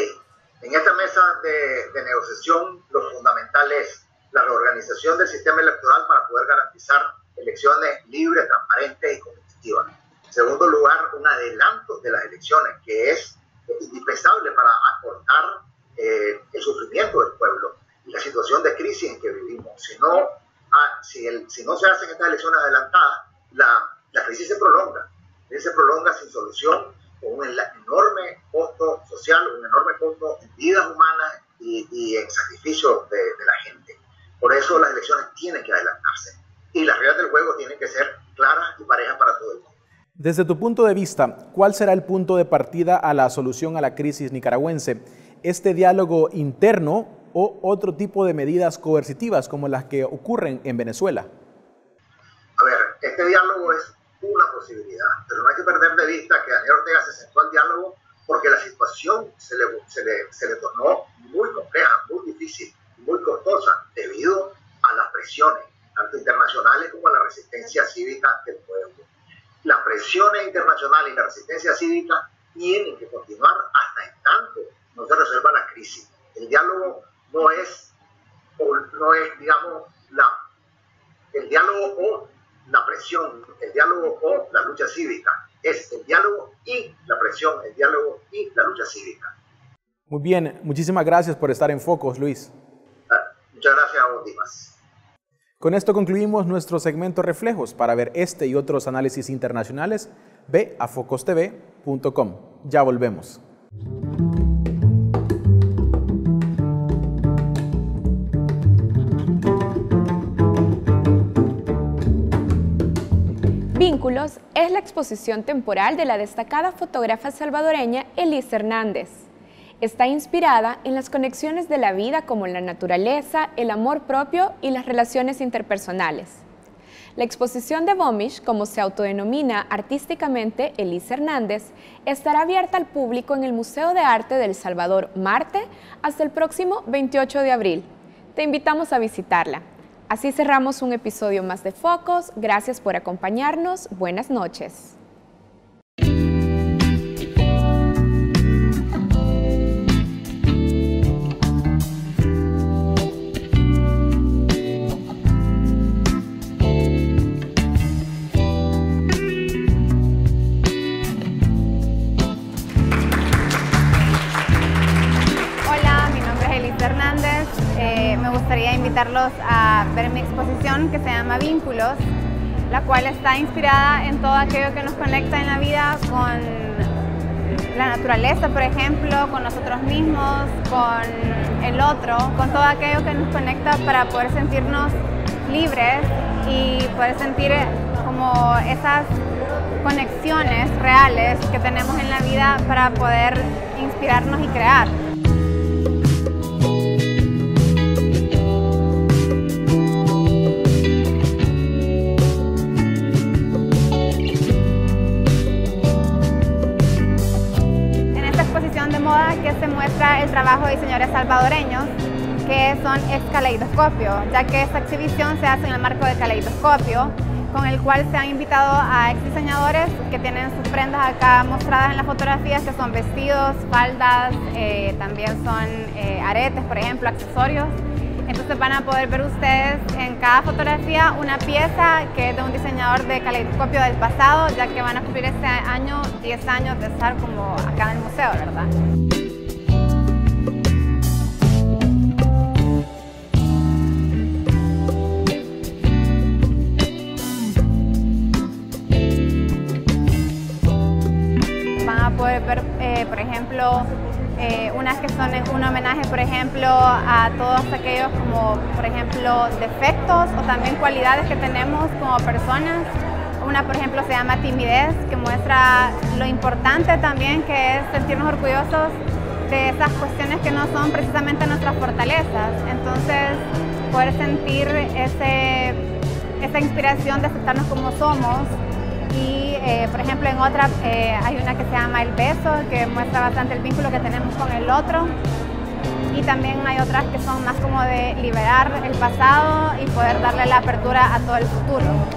en esta mesa de negociación lo fundamental es la reorganización del sistema electoral para poder garantizar elecciones libres, transparentes y competitivas. En segundo lugar, un adelanto de las elecciones, que es indispensable para acortar el sufrimiento del pueblo y la situación de crisis en que vivimos. Si no se hacen estas elecciones adelantadas, la crisis se prolonga sin solución, con un enorme costo social, un enorme costo en vidas humanas y en sacrificio de la gente. Por eso las elecciones tienen que adelantarse y las reglas del juego tienen que ser claras y parejas para todo el mundo. Desde tu punto de vista, ¿cuál será el punto de partida a la solución a la crisis nicaragüense? ¿Este diálogo interno o otro tipo de medidas coercitivas como las que ocurren en Venezuela? A ver, este diálogo es una posibilidad, pero no hay que perder de vista que Daniel Ortega se sentó al diálogo porque la situación se le tornó muy compleja, muy difícil, muy costosa, debido a las presiones, tanto internacionales como a la resistencia cívica del pueblo. Las presiones internacionales y la resistencia cívica tienen que continuar hasta en tanto no se resuelva la crisis. El diálogo no es digamos, el diálogo o la presión, el diálogo o la lucha cívica. Es el diálogo y la presión, el diálogo y la lucha cívica. Muy bien, muchísimas gracias por estar en Focos, Luis. Muchas gracias a vos, Dimas. Con esto concluimos nuestro segmento Reflejos. Para ver este y otros análisis internacionales, ve a focostv.com. Ya volvemos. Vínculos es la exposición temporal de la destacada fotógrafa salvadoreña Elise Hernández. Está inspirada en las conexiones de la vida como la naturaleza, el amor propio y las relaciones interpersonales. La exposición de Bomish, como se autodenomina artísticamente Elise Hernández, estará abierta al público en el Museo de Arte de El Salvador, Marte, hasta el próximo 28 de abril. Te invitamos a visitarla. Así cerramos un episodio más de Focos. Gracias por acompañarnos. Buenas noches. Invitarlos a ver mi exposición que se llama Vínculos, la cual está inspirada en todo aquello que nos conecta en la vida con la naturaleza, por ejemplo, con nosotros mismos, con el otro, con todo aquello que nos conecta para poder sentirnos libres y poder sentir como esas conexiones reales que tenemos en la vida para poder inspirarnos y crear. En esta exposición de moda que se muestra el trabajo de diseñadores salvadoreños que son ex Caleidoscopio, ya que esta exhibición se hace en el marco de Caleidoscopio, con el cual se han invitado a ex diseñadores que tienen sus prendas acá mostradas en las fotografías, que son vestidos, faldas, también son aretes, por ejemplo, accesorios. Entonces van a poder ver ustedes en cada fotografía una pieza que es de un diseñador de Caleidoscopio del pasado, ya que van a cumplir este año 10 años de estar como acá en el museo, ¿verdad? Poder ver, por ejemplo, unas que son un homenaje, por ejemplo, a todos aquellos como, por ejemplo, defectos o también cualidades que tenemos como personas. Una, por ejemplo, se llama Timidez, que muestra lo importante también que es sentirnos orgullosos de esas cuestiones que no son precisamente nuestras fortalezas. Entonces, poder sentir esa inspiración de aceptarnos como somos. Y, por ejemplo, en otra hay una que se llama El Beso, que muestra bastante el vínculo que tenemos con el otro. Y también hay otras que son más como de liberar el pasado y poder darle la apertura a todo el futuro.